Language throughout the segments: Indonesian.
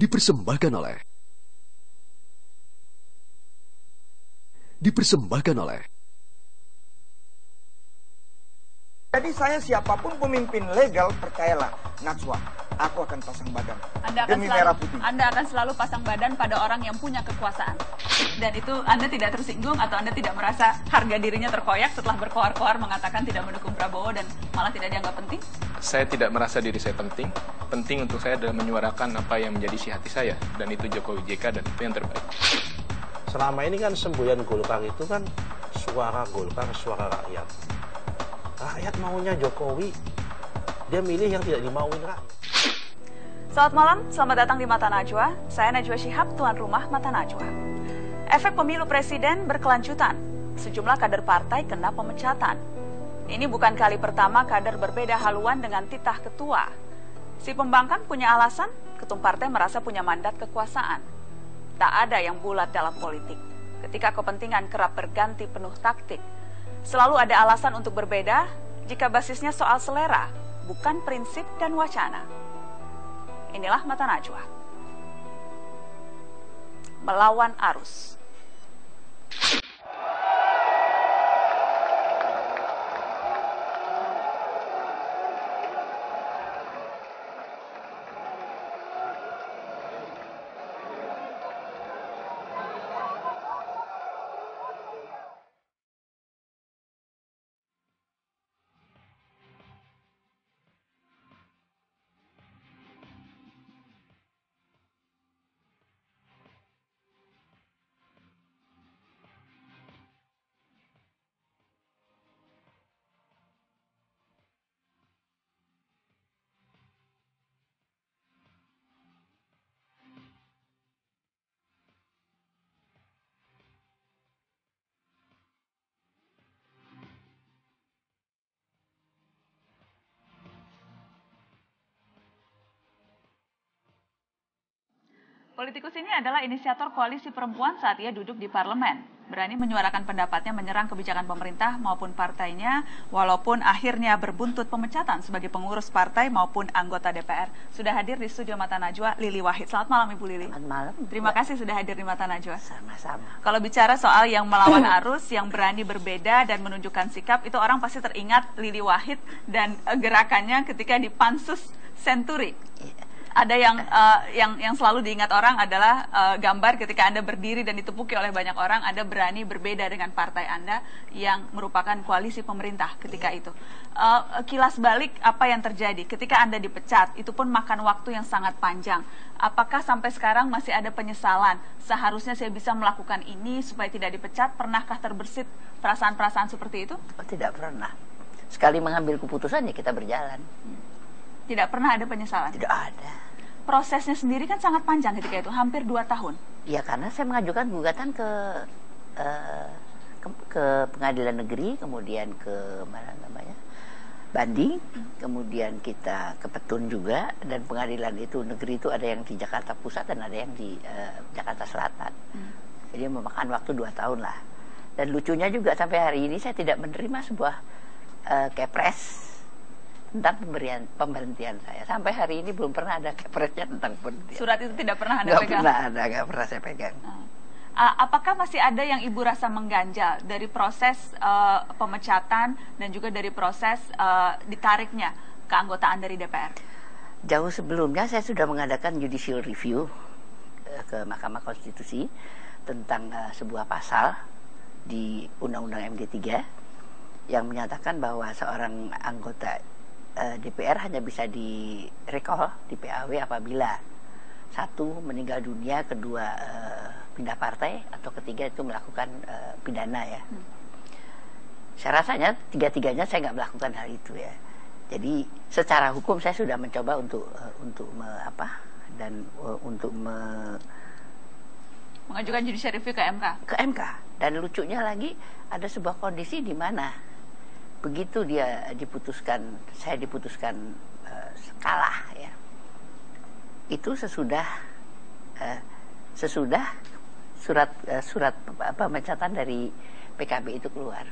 Dipersembahkan oleh Jadi saya siapapun pemimpin legal, percayalah, Najwa, aku akan pasang badan demi merah putih. Anda akan selalu pasang badan pada orang yang punya kekuasaan. Dan itu Anda tidak tersinggung atau Anda tidak merasa harga dirinya terkoyak setelah berkoar-koar mengatakan tidak mendukung Prabowo dan malah tidak dianggap penting? Saya tidak merasa diri saya penting. Penting untuk saya adalah menyuarakan apa yang menjadi isi hati saya. Dan itu Jokowi JK dan itu yang terbaik. Selama ini kan semboyan Golkar itu kan suara Golkar, suara rakyat. Rakyat maunya Jokowi, dia milih yang tidak dimauin rakyat. Selamat malam, selamat datang di Mata Najwa. Saya Najwa Shihab, tuan rumah Mata Najwa. Efek pemilu presiden berkelanjutan. Sejumlah kader partai kena pemecatan. Ini bukan kali pertama kader berbeda haluan dengan titah ketua. Si pembangkang punya alasan, ketum partai merasa punya mandat kekuasaan. Tak ada yang bulat dalam politik. Ketika kepentingan kerap berganti penuh taktik. Selalu ada alasan untuk berbeda jika basisnya soal selera, bukan prinsip dan wacana. Inilah Mata Najwa. Melawan arus. Politikus ini adalah inisiator koalisi perempuan saat ia duduk di parlemen. Berani menyuarakan pendapatnya menyerang kebijakan pemerintah maupun partainya, walaupun akhirnya berbuntut pemecatan sebagai pengurus partai maupun anggota DPR. Sudah hadir di studio Mata Najwa, Lili Wahid. Selamat malam Ibu Lili. Selamat malam. Terima kasih sudah hadir di Mata Najwa. Sama-sama. Kalau bicara soal yang melawan arus, yang berani berbeda dan menunjukkan sikap, itu orang pasti teringat Lili Wahid dan gerakannya ketika di Pansus Senturi. Ada yang selalu diingat orang adalah gambar ketika Anda berdiri dan ditepuki oleh banyak orang, Anda berani berbeda dengan partai Anda yang merupakan koalisi pemerintah ketika itu. Kilas balik apa yang terjadi ketika Anda dipecat, itu pun makan waktu yang sangat panjang. Apakah sampai sekarang masih ada penyesalan? Seharusnya saya bisa melakukan ini supaya tidak dipecat. Pernahkah terbersit perasaan-perasaan seperti itu? Oh, tidak pernah. Sekali mengambil keputusan ya kita berjalan. Tidak pernah ada penyesalan? Tidak ada. Prosesnya sendiri kan sangat panjang ketika itu, hampir 2 tahun. Ya karena saya mengajukan gugatan ke pengadilan negeri, kemudian ke banding, kemudian kita ke Petun juga, dan pengadilan itu negeri itu ada yang di Jakarta Pusat dan ada yang di Jakarta Selatan. Jadi memakan waktu 2 tahun lah. Dan lucunya juga sampai hari ini saya tidak menerima sebuah kepres tentang pemberhentian saya. Sampai hari ini belum pernah ada kepresnya tentang pemberhentian. Surat itu tidak pernah Anda pegang? Nggak pernah saya pegang. Apakah masih ada yang Ibu rasa mengganjal dari proses pemecatan dan juga dari proses ditariknya keanggotaan dari DPR? Jauh sebelumnya saya sudah mengadakan judicial review ke Mahkamah Konstitusi tentang sebuah pasal di Undang-Undang MD3 yang menyatakan bahwa seorang anggota DPR hanya bisa di-recall, di PAW apabila 1 meninggal dunia, 2 pindah partai, atau 3 itu melakukan pidana ya. Saya rasanya 3-tiganya saya nggak melakukan hal itu ya. Jadi secara hukum saya sudah mencoba untuk mengajukan judicial review ke MK. Ke MK. Dan lucunya lagi ada sebuah kondisi di mana begitu saya diputuskan kalah ya. Itu sesudah surat pemecatan dari PKB itu keluar.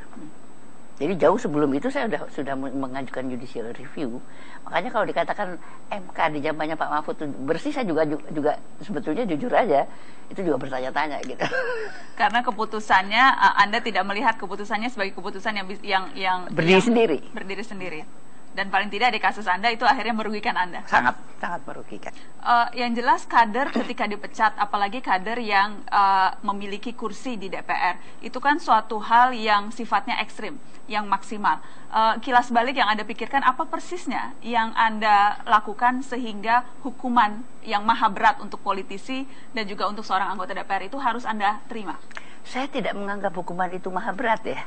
Jadi jauh sebelum itu saya sudah mengajukan judicial review. Makanya kalau dikatakan MK di zamannya Pak Mahfud bersih, saya juga sebetulnya jujur aja itu juga bertanya-tanya gitu. Karena keputusannya Anda tidak melihat keputusannya sebagai keputusan yang berdiri sendiri. Dan paling tidak di kasus Anda itu akhirnya merugikan Anda. Sangat merugikan. Yang jelas kader ketika dipecat, apalagi kader yang memiliki kursi di DPR, itu kan suatu hal yang sifatnya ekstrim, yang maksimal. Kilas balik yang Anda pikirkan, apa persisnya yang Anda lakukan sehingga hukuman yang maha berat untuk politisi dan juga untuk seorang anggota DPR itu harus Anda terima? Saya tidak menganggap hukuman itu maha berat ya.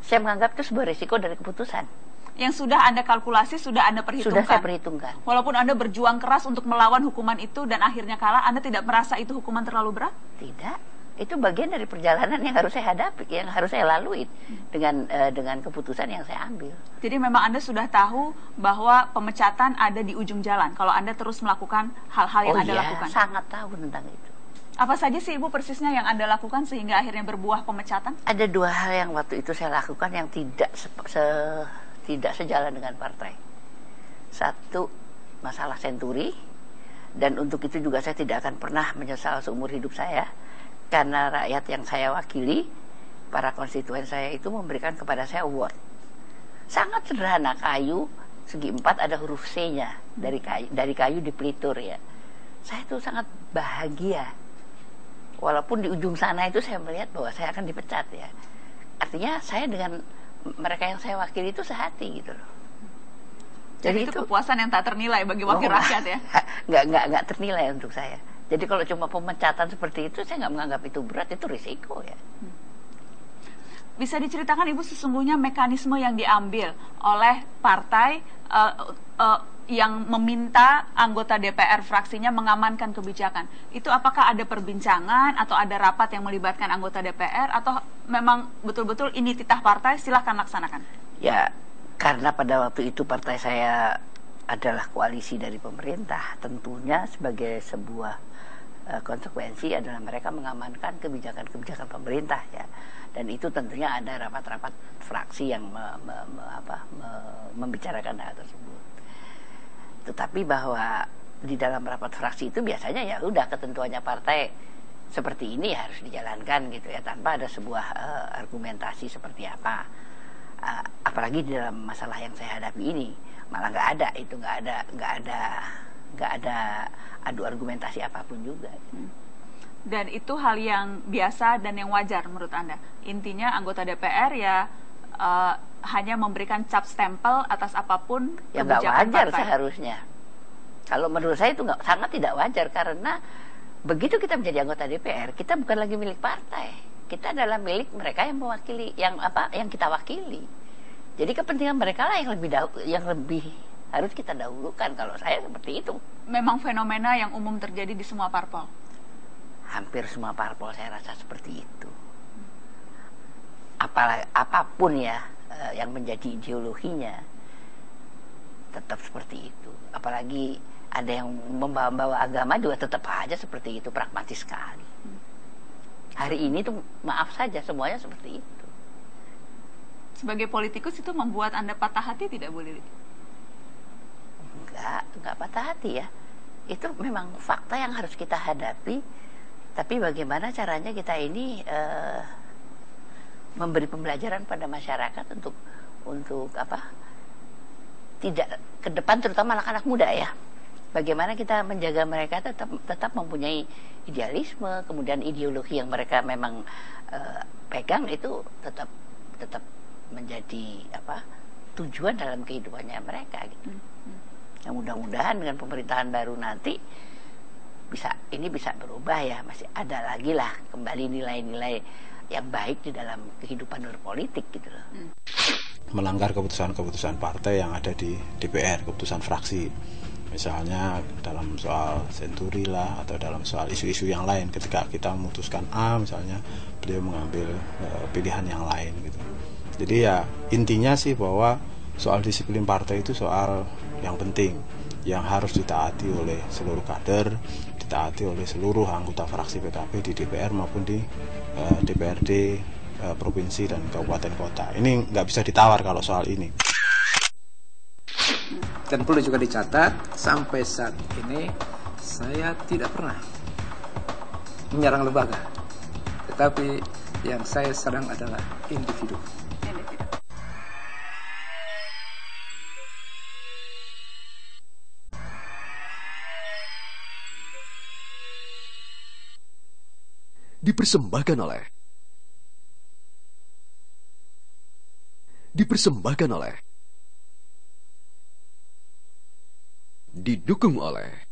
Saya menganggap itu sebuah risiko dari keputusan. Yang sudah Anda kalkulasi, sudah Anda perhitungkan. Sudah saya perhitungkan. Walaupun Anda berjuang keras untuk melawan hukuman itu dan akhirnya kalah, Anda tidak merasa itu hukuman terlalu berat? Tidak. Itu bagian dari perjalanan yang harus saya hadapi, yang harus saya lalui dengan keputusan yang saya ambil. Jadi memang Anda sudah tahu bahwa pemecatan ada di ujung jalan kalau Anda terus melakukan hal-hal yang Anda lakukan? Sangat tahu tentang itu. Apa saja sih Ibu persisnya yang Anda lakukan sehingga akhirnya berbuah pemecatan? Ada dua hal yang waktu itu saya lakukan yang tidak sejalan dengan partai. Satu, masalah senturi, dan untuk itu juga saya tidak akan pernah menyesal seumur hidup saya, karena rakyat yang saya wakili, para konstituen saya itu memberikan kepada saya award. Sangat sederhana, kayu segi 4 ada huruf C-nya dari kayu di Pelitur ya. Saya itu sangat bahagia. Walaupun di ujung sana itu saya melihat bahwa saya akan dipecat ya. Artinya saya dengan mereka yang saya wakili itu sehati gitu loh. Jadi itu kepuasan yang tak ternilai bagi wakil rakyat ya? Nggak ternilai untuk saya. Jadi kalau cuma pemecatan seperti itu, saya nggak menganggap itu berat, itu risiko ya. Bisa diceritakan Ibu sesungguhnya mekanisme yang diambil oleh partai yang meminta anggota DPR fraksinya mengamankan kebijakan. Itu apakah ada perbincangan atau ada rapat yang melibatkan anggota DPR atau memang betul-betul ini titah partai, silahkan laksanakan? Ya, karena pada waktu itu partai saya adalah koalisi dari pemerintah, tentunya sebagai sebuah konsekuensi adalah mereka mengamankan kebijakan-kebijakan pemerintah ya. Dan itu tentunya ada rapat-rapat fraksi yang membicarakan hal tersebut. Tetapi bahwa di dalam rapat fraksi itu biasanya ya udah ketentuannya partai seperti ini harus dijalankan gitu ya, tanpa ada sebuah argumentasi seperti apa. Apalagi di dalam masalah yang saya hadapi ini malah nggak ada adu argumentasi apapun juga. Dan itu hal yang biasa dan yang wajar menurut Anda? Intinya anggota DPR ya hanya memberikan cap stempel atas apapun ya nggak wajar partai. Seharusnya kalau menurut saya itu sangat tidak wajar, karena begitu kita menjadi anggota DPR kita bukan lagi milik partai, kita adalah milik mereka yang mewakili yang kita wakili. Jadi kepentingan mereka lah yang lebih harus kita dahulukan. Kalau saya seperti itu. Memang fenomena yang umum terjadi di semua parpol? Hampir semua parpol saya rasa seperti itu. Apapun ya yang menjadi ideologinya tetap seperti itu. Apalagi ada yang membawa agama juga tetap aja seperti itu, pragmatis sekali. Hari ini tuh maaf saja semuanya seperti itu. Sebagai politikus itu membuat Anda patah hati tidak, Bu Lili? Enggak patah hati ya. Itu memang fakta yang harus kita hadapi. Tapi bagaimana caranya kita ini memberi pembelajaran pada masyarakat untuk tidak ke depan, terutama anak-anak muda ya. Bagaimana kita menjaga mereka tetap mempunyai idealisme, kemudian ideologi yang mereka memang pegang itu tetap menjadi tujuan dalam kehidupannya mereka gitu. Yang mudah-mudahan dengan pemerintahan baru nanti bisa berubah ya, masih ada lagi lah kembali nilai-nilai yang baik di dalam kehidupan berpolitik gitu loh. Melanggar keputusan-keputusan partai yang ada di DPR, keputusan fraksi. Misalnya dalam soal senturi lah, atau dalam soal isu-isu yang lain. Ketika kita memutuskan A misalnya, beliau mengambil pilihan yang lain gitu. Jadi ya intinya sih bahwa soal disiplin partai itu soal yang penting, yang harus ditaati oleh seluruh kader, ditaati oleh seluruh anggota fraksi PKB di DPR maupun di DPRD provinsi dan kabupaten kota. Ini nggak bisa ditawar kalau soal ini. Dan perlu juga dicatat, sampai saat ini saya tidak pernah menyerang lembaga, tetapi yang saya serang adalah individu. Dipersembahkan oleh didukung oleh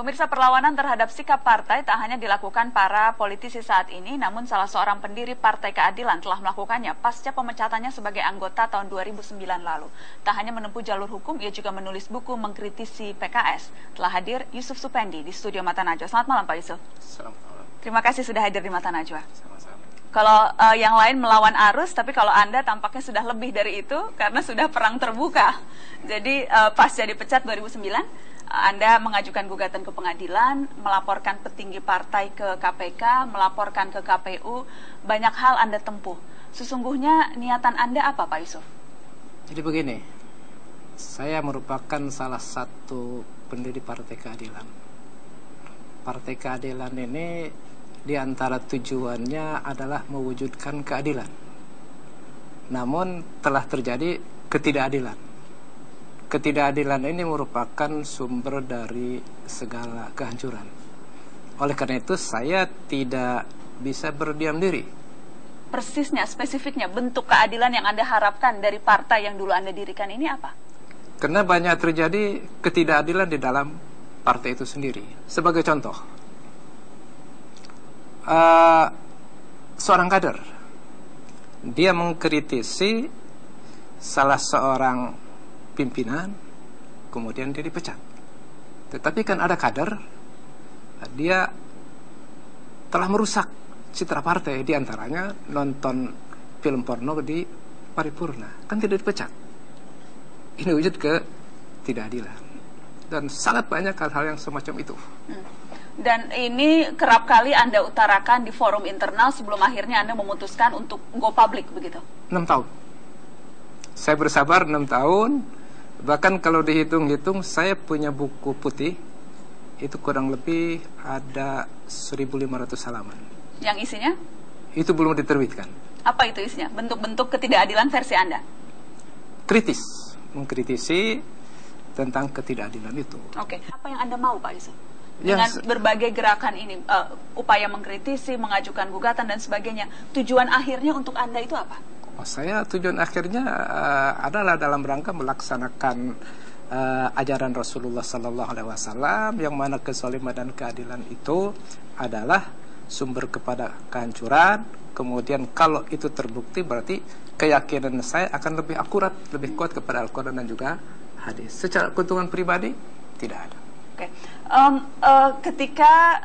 Pemirsa, perlawanan terhadap sikap partai tak hanya dilakukan para politisi saat ini, namun salah seorang pendiri Partai Keadilan telah melakukannya pasca pemecatannya sebagai anggota tahun 2009 lalu. Tak hanya menempuh jalur hukum, ia juga menulis buku mengkritisi PKS. Telah hadir Yusuf Supendi di studio Mata Najwa. Selamat malam Pak Yusuf. Selamat malam. Terima kasih sudah hadir di Mata Najwa. Sama-sama. Kalau yang lain melawan arus, tapi kalau Anda tampaknya sudah lebih dari itu karena sudah perang terbuka. Jadi pasca dipecat 2009, Anda mengajukan gugatan ke pengadilan, melaporkan petinggi partai ke KPK, melaporkan ke KPU, banyak hal Anda tempuh. Sesungguhnya niatan Anda apa, Pak Yusuf? Jadi begini, saya merupakan salah satu pendiri Partai Keadilan. Partai Keadilan ini di antara tujuannya adalah mewujudkan keadilan. Namun telah terjadi ketidakadilan. Ketidakadilan ini merupakan sumber dari segala kehancuran. Oleh karena itu saya tidak bisa berdiam diri. Persisnya, spesifiknya, bentuk keadilan yang Anda harapkan dari partai yang dulu Anda dirikan ini apa? Karena banyak terjadi ketidakadilan di dalam partai itu sendiri. Sebagai contoh, seorang kader, dia mengkritisi salah seorang pimpinan, kemudian dia dipecat. Tetapi kan ada kader, dia telah merusak citra partai, diantaranya nonton film porno di paripurna, kan tidak dipecat. Ini wujud ketidakadilan. Dan sangat banyak hal-hal yang semacam itu. Dan ini kerap kali Anda utarakan di forum internal sebelum akhirnya Anda memutuskan untuk go public, begitu? 6 tahun. Saya bersabar 6 tahun. Bahkan kalau dihitung-hitung, saya punya buku putih, itu kurang lebih ada 1.500 halaman. Yang isinya? Itu belum diterbitkan. Apa itu isinya? Bentuk-bentuk ketidakadilan versi Anda? Kritis, mengkritisi tentang ketidakadilan itu. Oke. Apa yang Anda mau, Pak Yusuf? Dengan berbagai gerakan ini, upaya mengkritisi, mengajukan gugatan, dan sebagainya. Tujuan akhirnya untuk Anda itu apa? Saya tujuan akhirnya adalah dalam rangka melaksanakan ajaran Rasulullah SAW, yang mana kezaliman dan keadilan itu adalah sumber kepada kehancuran. Kemudian kalau itu terbukti, berarti keyakinan saya akan lebih akurat, lebih kuat kepada Al-Quran dan juga hadis. Secara keuntungan pribadi tidak ada. Oke. Ketika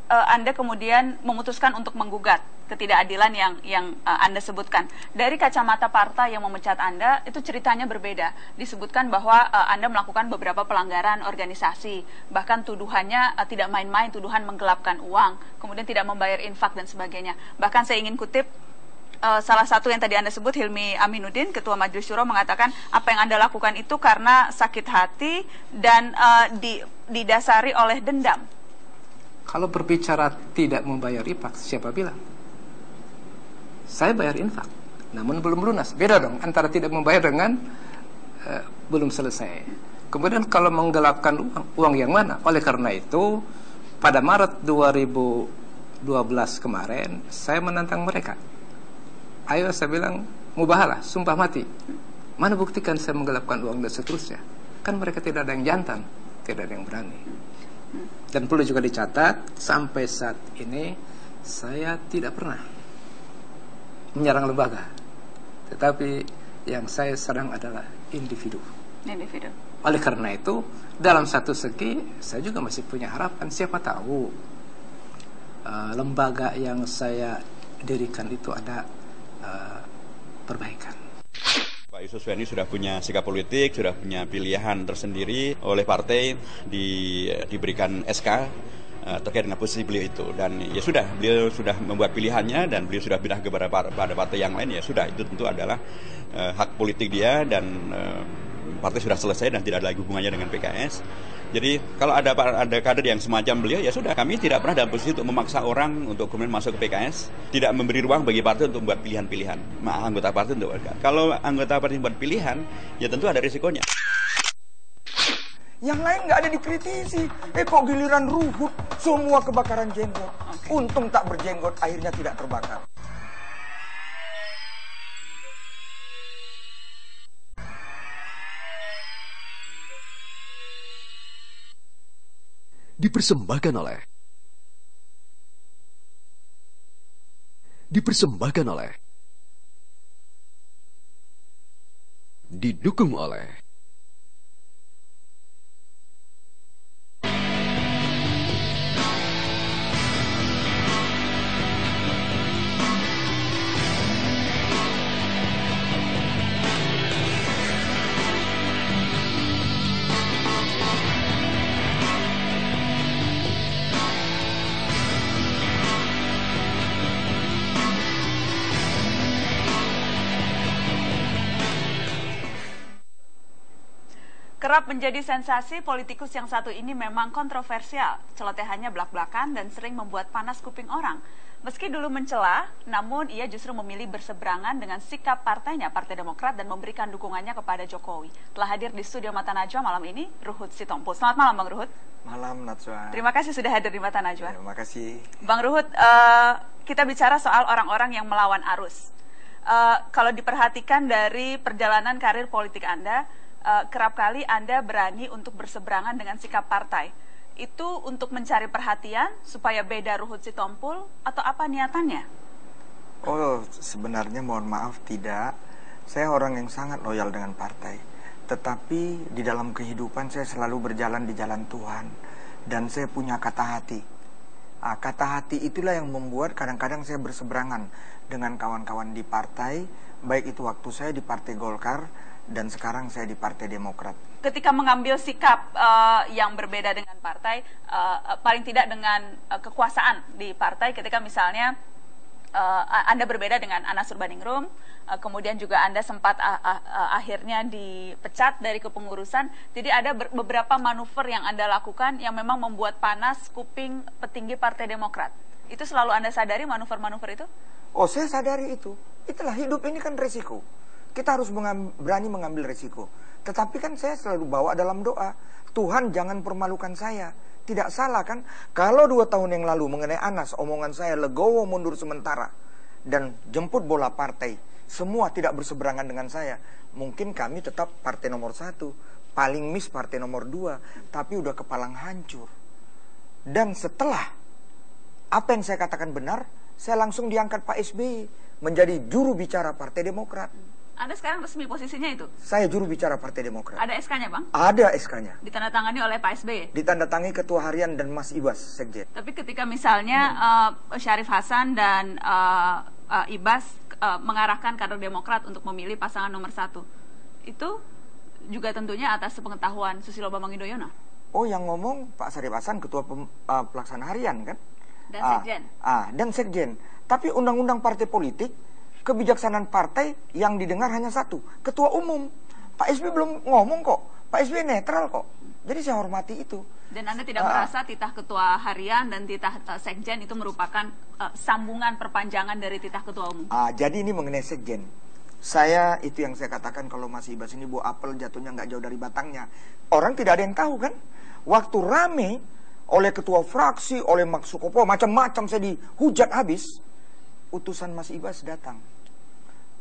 Anda kemudian memutuskan untuk menggugat ketidakadilan yang Anda sebutkan, dari kacamata partai yang memecat Anda, itu ceritanya berbeda. Disebutkan bahwa Anda melakukan beberapa pelanggaran organisasi, bahkan tuduhannya tidak main-main, tuduhan menggelapkan uang, kemudian tidak membayar infak dan sebagainya. Bahkan saya ingin kutip salah satu yang tadi Anda sebut, Hilmi Aminuddin, Ketua Majelis Syuro, mengatakan apa yang Anda lakukan itu karena sakit hati dan didasari oleh dendam. Kalau berbicara tidak membayar infak, siapa bilang? Saya bayar infak, namun belum lunas. Beda dong antara tidak membayar dengan belum selesai. Kemudian kalau menggelapkan uang yang mana? Oleh karena itu, pada Maret 2012 kemarin, saya menantang mereka. Ayo, saya bilang, mubahalah, sumpah mati. Mana buktikan saya menggelapkan uang dan seterusnya. Kan mereka tidak ada yang jantan, tidak ada yang berani. Dan perlu juga dicatat, sampai saat ini saya tidak pernah menyerang lembaga, tetapi yang saya serang adalah individu. Individu. Oleh karena itu, dalam satu segi saya juga masih punya harapan, siapa tahu lembaga yang saya dirikan itu ada perbaikan. Pak Yusuf Suwandi sudah punya sikap politik, sudah punya pilihan tersendiri oleh partai, diberikan SK terkait dengan posisi beliau itu, dan ya sudah, beliau sudah membuat pilihannya dan beliau sudah pindah kepada partai yang lain, ya sudah, itu tentu adalah hak politik dia, dan partai sudah selesai dan tidak ada lagi hubungannya dengan PKS. Jadi kalau ada kader yang semacam beliau, ya sudah, kami tidak pernah dalam posisi untuk memaksa orang untuk kemudian masuk ke PKS, tidak memberi ruang bagi partai untuk membuat pilihan-pilihan. Anggota partai untuk, kalau anggota partai membuat pilihan, ya tentu ada risikonya. Yang lain nggak ada dikritisi. Kok giliran Ruhut semua kebakaran jenggot. Untung tak berjenggot, akhirnya tidak terbakar. Didukung oleh Kerap menjadi sensasi, politikus yang satu ini memang kontroversial. Celotehannya belak-belakan dan sering membuat panas kuping orang. Meski dulu mencela, namun ia justru memilih berseberangan dengan sikap partainya, Partai Demokrat, dan memberikan dukungannya kepada Jokowi. Telah hadir di studio Mata Najwa malam ini, Ruhut Sitompul. Selamat malam, Bang Ruhut. Malam, Najwa. Terima kasih sudah hadir di Mata Najwa. Terima kasih. Bang Ruhut, kita bicara soal orang-orang yang melawan arus. Kalau diperhatikan dari perjalanan karir politik Anda, kerap kali Anda berani untuk berseberangan dengan sikap partai. Itu untuk mencari perhatian supaya beda Ruhut Sitompul atau apa niatannya? Oh, sebenarnya mohon maaf tidak. Saya orang yang sangat loyal dengan partai. Tetapi di dalam kehidupan saya selalu berjalan di jalan Tuhan. Dan saya punya kata hati. Kata hati itulah yang membuat kadang-kadang saya berseberangan dengan kawan-kawan di partai. Baik itu waktu saya di Partai Golkar dan sekarang saya di Partai Demokrat. Ketika mengambil sikap yang berbeda dengan partai, paling tidak dengan kekuasaan di partai, ketika misalnya Anda berbeda dengan Anas Urbaningrum, kemudian juga Anda sempat akhirnya dipecat dari kepengurusan, jadi ada beberapa manuver yang Anda lakukan yang memang membuat panas kuping petinggi Partai Demokrat. Itu selalu Anda sadari manuver-manuver itu? Oh, saya sadari itu. Itulah, hidup ini kan resiko. Kita harus berani mengambil resiko. Tetapi kan saya selalu bawa dalam doa, Tuhan jangan permalukan saya. Tidak salah kan? Kalau 2 tahun yang lalu mengenai Anas, omongan saya legowo mundur sementara dan jemput bola partai, semua tidak berseberangan dengan saya. Mungkin kami tetap partai nomor 1, paling miss partai nomor 2, tapi udah kepalang hancur. Dan setelah apa yang saya katakan benar, saya langsung diangkat Pak SBY menjadi juru bicara Partai Demokrat. Anda sekarang resmi posisinya itu? Saya juru bicara Partai Demokrat. Ada SK-nya, Bang? Ada SK-nya. Ditandatangani oleh Pak SBY? Ditandatangani Ketua Harian dan Mas Ibas, Sekjen. Tapi ketika misalnya Syarif Hasan dan Ibas mengarahkan kader Demokrat untuk memilih pasangan nomor 1, itu juga tentunya atas sepengetahuan Susilo Bambang Yudhoyono? Oh, yang ngomong Pak Syarif Hasan, Ketua Pelaksana Harian kan? Dan Sekjen? Dan Sekjen. Tapi undang-undang partai politik, kebijaksanaan partai yang didengar hanya satu, Ketua Umum. Pak SBY belum ngomong kok, Pak SBY netral kok. Jadi saya hormati itu. Dan Anda tidak merasa titah Ketua Harian dan titah Sekjen itu merupakan sambungan perpanjangan dari titah Ketua Umum? Jadi ini mengenai Sekjen. Saya, itu yang saya katakan, kalau Mas Ibas ini buah apel jatuhnya nggak jauh dari batangnya. Orang tidak ada yang tahu kan. Waktu rame oleh ketua fraksi, oleh Mak Sukopo, macam-macam saya dihujat habis. Utusan Mas Ibas datang.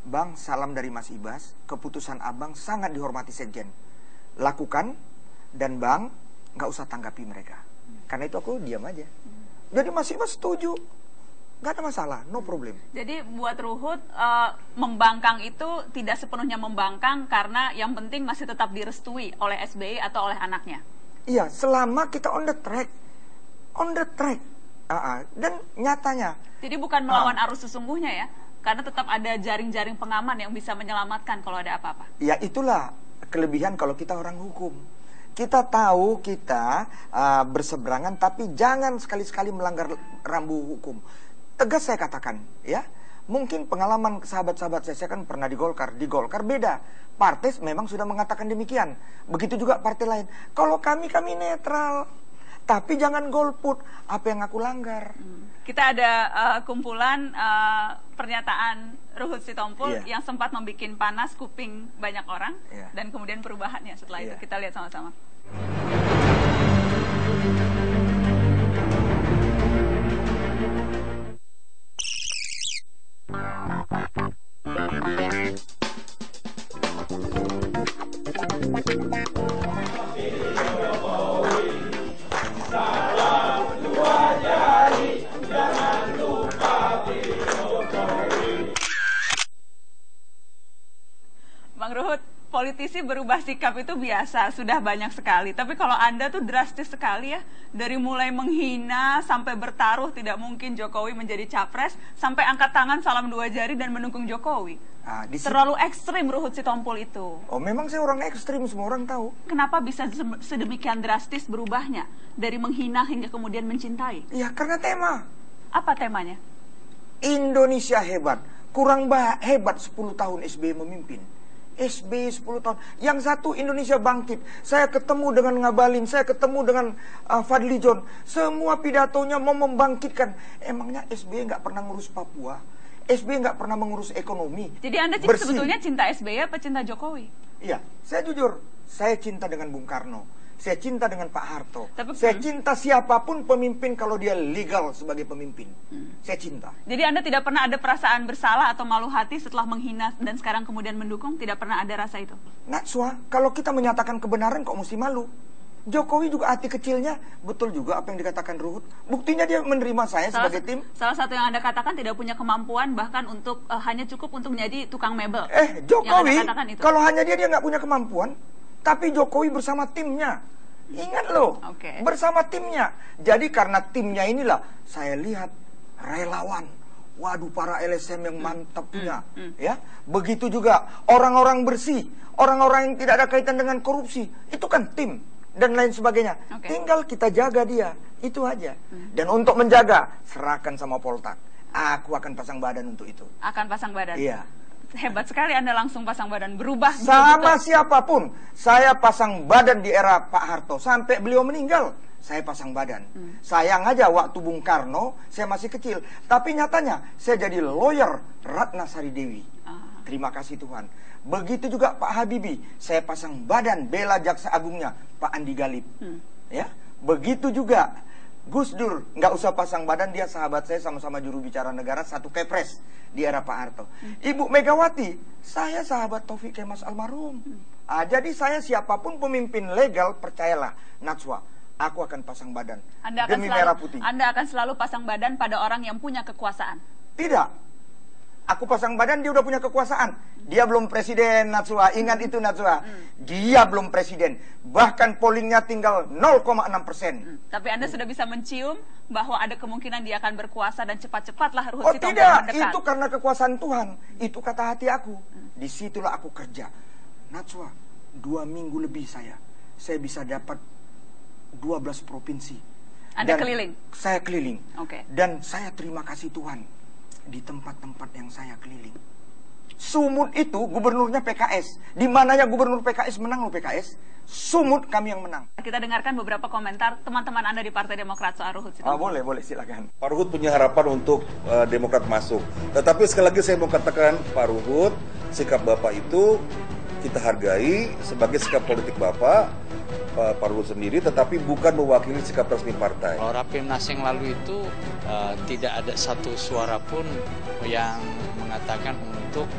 Bang, salam dari Mas Ibas, keputusan abang sangat dihormati Sekjen. Lakukan, dan bang, nggak usah tanggapi mereka. Karena itu aku diam aja. Jadi Mas Ibas setuju. nggak ada masalah, no problem. Jadi buat Ruhut, membangkang itu tidak sepenuhnya membangkang karena yang penting masih tetap direstui oleh SBY atau oleh anaknya. Iya, selama kita on the track. Dan nyatanya. Jadi bukan melawan arus sesungguhnya ya, karena tetap ada jaring-jaring pengaman yang bisa menyelamatkan kalau ada apa-apa. Ya itulah kelebihan kalau kita orang hukum. Kita tahu kita berseberangan, tapi jangan sekali-sekali melanggar rambu hukum. Tegas saya katakan, ya. Mungkin pengalaman sahabat-sahabat saya kan pernah di Golkar. Di Golkar beda. Partai memang sudah mengatakan demikian. Begitu juga partai lain. Kalau kami netral. Tapi jangan golput. Apa yang aku langgar? Kita ada kumpulan pernyataan Ruhut Sitompul yang sempat membuat panas kuping banyak orang. Dan kemudian perubahannya setelah itu. Kita lihat sama-sama. Bang Ruhut, politisi berubah sikap itu biasa, sudah banyak sekali. Tapi kalau Anda tuh drastis sekali ya, dari mulai menghina sampai bertaruh tidak mungkin Jokowi menjadi capres, sampai angkat tangan salam 2 jari dan mendukung Jokowi. Terlalu ekstrim Ruhut Sitompul itu. Oh, memang saya orang ekstrim, semua orang tahu. Kenapa bisa sedemikian drastis berubahnya dari menghina hingga kemudian mencintai? Ya, karena tema. Apa temanya? Indonesia hebat. Kurang hebat 10 tahun SBY memimpin. SBY 10 tahun. Yang satu Indonesia bangkit. Saya ketemu dengan Ngabalin, saya ketemu dengan Fadli John. Semua pidatonya mau membangkitkan. Emangnya SBY nggak pernah ngurus Papua? SBY nggak pernah mengurus ekonomi? Jadi Anda sebetulnya cinta SBY apa cinta Jokowi? Iya, saya jujur. Saya cinta dengan Bung Karno. Saya cinta dengan Pak Harto. Saya cinta siapapun pemimpin kalau dia legal sebagai pemimpin. Saya cinta. Jadi Anda tidak pernah ada perasaan bersalah atau malu hati setelah menghina dan sekarang kemudian mendukung? Tidak pernah ada rasa itu? Natswa, kalau kita menyatakan kebenaran kok mesti malu? Jokowi juga hati kecilnya, betul juga apa yang dikatakan Ruhut. Buktinya dia menerima saya sebagai tim. Salah satu yang Anda katakan tidak punya kemampuan bahkan untuk hanya cukup untuk menjadi tukang mebel. Jokowi, kalau hanya dia nggak punya kemampuan, tapi Jokowi bersama timnya. Ingat loh, bersama timnya. Jadi karena timnya inilah saya lihat relawan. Waduh, para LSM yang mantap punya, ya. Begitu juga orang-orang bersih, orang-orang yang tidak ada kaitan dengan korupsi. Itu kan tim dan lain sebagainya. Tinggal kita jaga dia, itu aja. Dan untuk menjaga, serahkan sama Poltak. Aku akan pasang badan untuk itu. Akan pasang badan? Iya. Hebat sekali Anda langsung pasang badan, berubah. Sama siapapun, saya pasang badan di era Pak Harto sampai beliau meninggal. Saya pasang badan. Sayang aja waktu Bung Karno saya masih kecil, tapi nyatanya saya jadi lawyer Ratna Sari Dewi. Terima kasih Tuhan. Begitu juga Pak Habibie, saya pasang badan bela jaksa agungnya Pak Andi Galip. Ya, begitu juga Gus Dur, nggak usah pasang badan, dia sahabat saya, sama-sama juru bicara negara, satu kepres di era Pak Harto. Ibu Megawati, saya sahabat Taufik Kemas almarhum. Jadi saya siapapun pemimpin legal, percayalah Natswa, aku akan pasang badan demi merah putih. Anda akan selalu pasang badan pada orang yang punya kekuasaan? Tidak. Aku pasang badan, dia udah punya kekuasaan. Dia belum presiden, Natswa. Ingat itu, Natswa. Dia belum presiden. Bahkan pollingnya tinggal 0,6%. Tapi Anda sudah bisa mencium bahwa ada kemungkinan dia akan berkuasa dan cepat-cepatlah Ruhut Sitompul tidak, mendekat. itu karena kekuasaan Tuhan. Itu kata hati aku. Disitulah aku kerja. Natswa, 2 minggu lebih saya bisa dapat 12 provinsi. Anda keliling? Saya keliling. Dan saya terima kasih Tuhan. Di tempat-tempat yang saya keliling, Sumut itu gubernurnya PKS. Di mananya gubernur PKS menang loh PKS. Sumut kami yang menang. Kita dengarkan beberapa komentar teman-teman Anda di Partai Demokrat soal Ruhut Sitompul. Boleh silakan. Pak Ruhut punya harapan untuk Demokrat masuk. Tetapi sekali lagi saya mau katakan Pak Ruhut, sikap Bapak itu kita hargai sebagai sikap politik Bapak. Pak Luhut sendiri, tetapi bukan mewakili sikap resmi partai. Kalau Rapimnas yang lalu itu tidak ada satu suara pun yang mengatakan untuk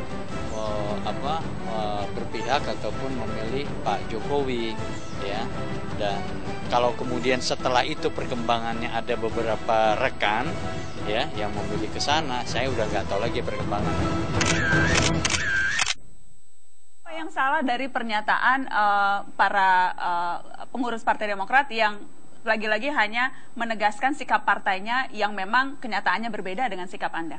berpihak ataupun memilih Pak Jokowi, ya. Dan kalau kemudian setelah itu perkembangannya ada beberapa rekan, ya, yang memilih ke sana, saya udah nggak tahu lagi perkembangannya. Apa yang salah dari pernyataan para pengurus Partai Demokrat yang lagi-lagi hanya menegaskan sikap partainya yang memang kenyataannya berbeda dengan sikap Anda?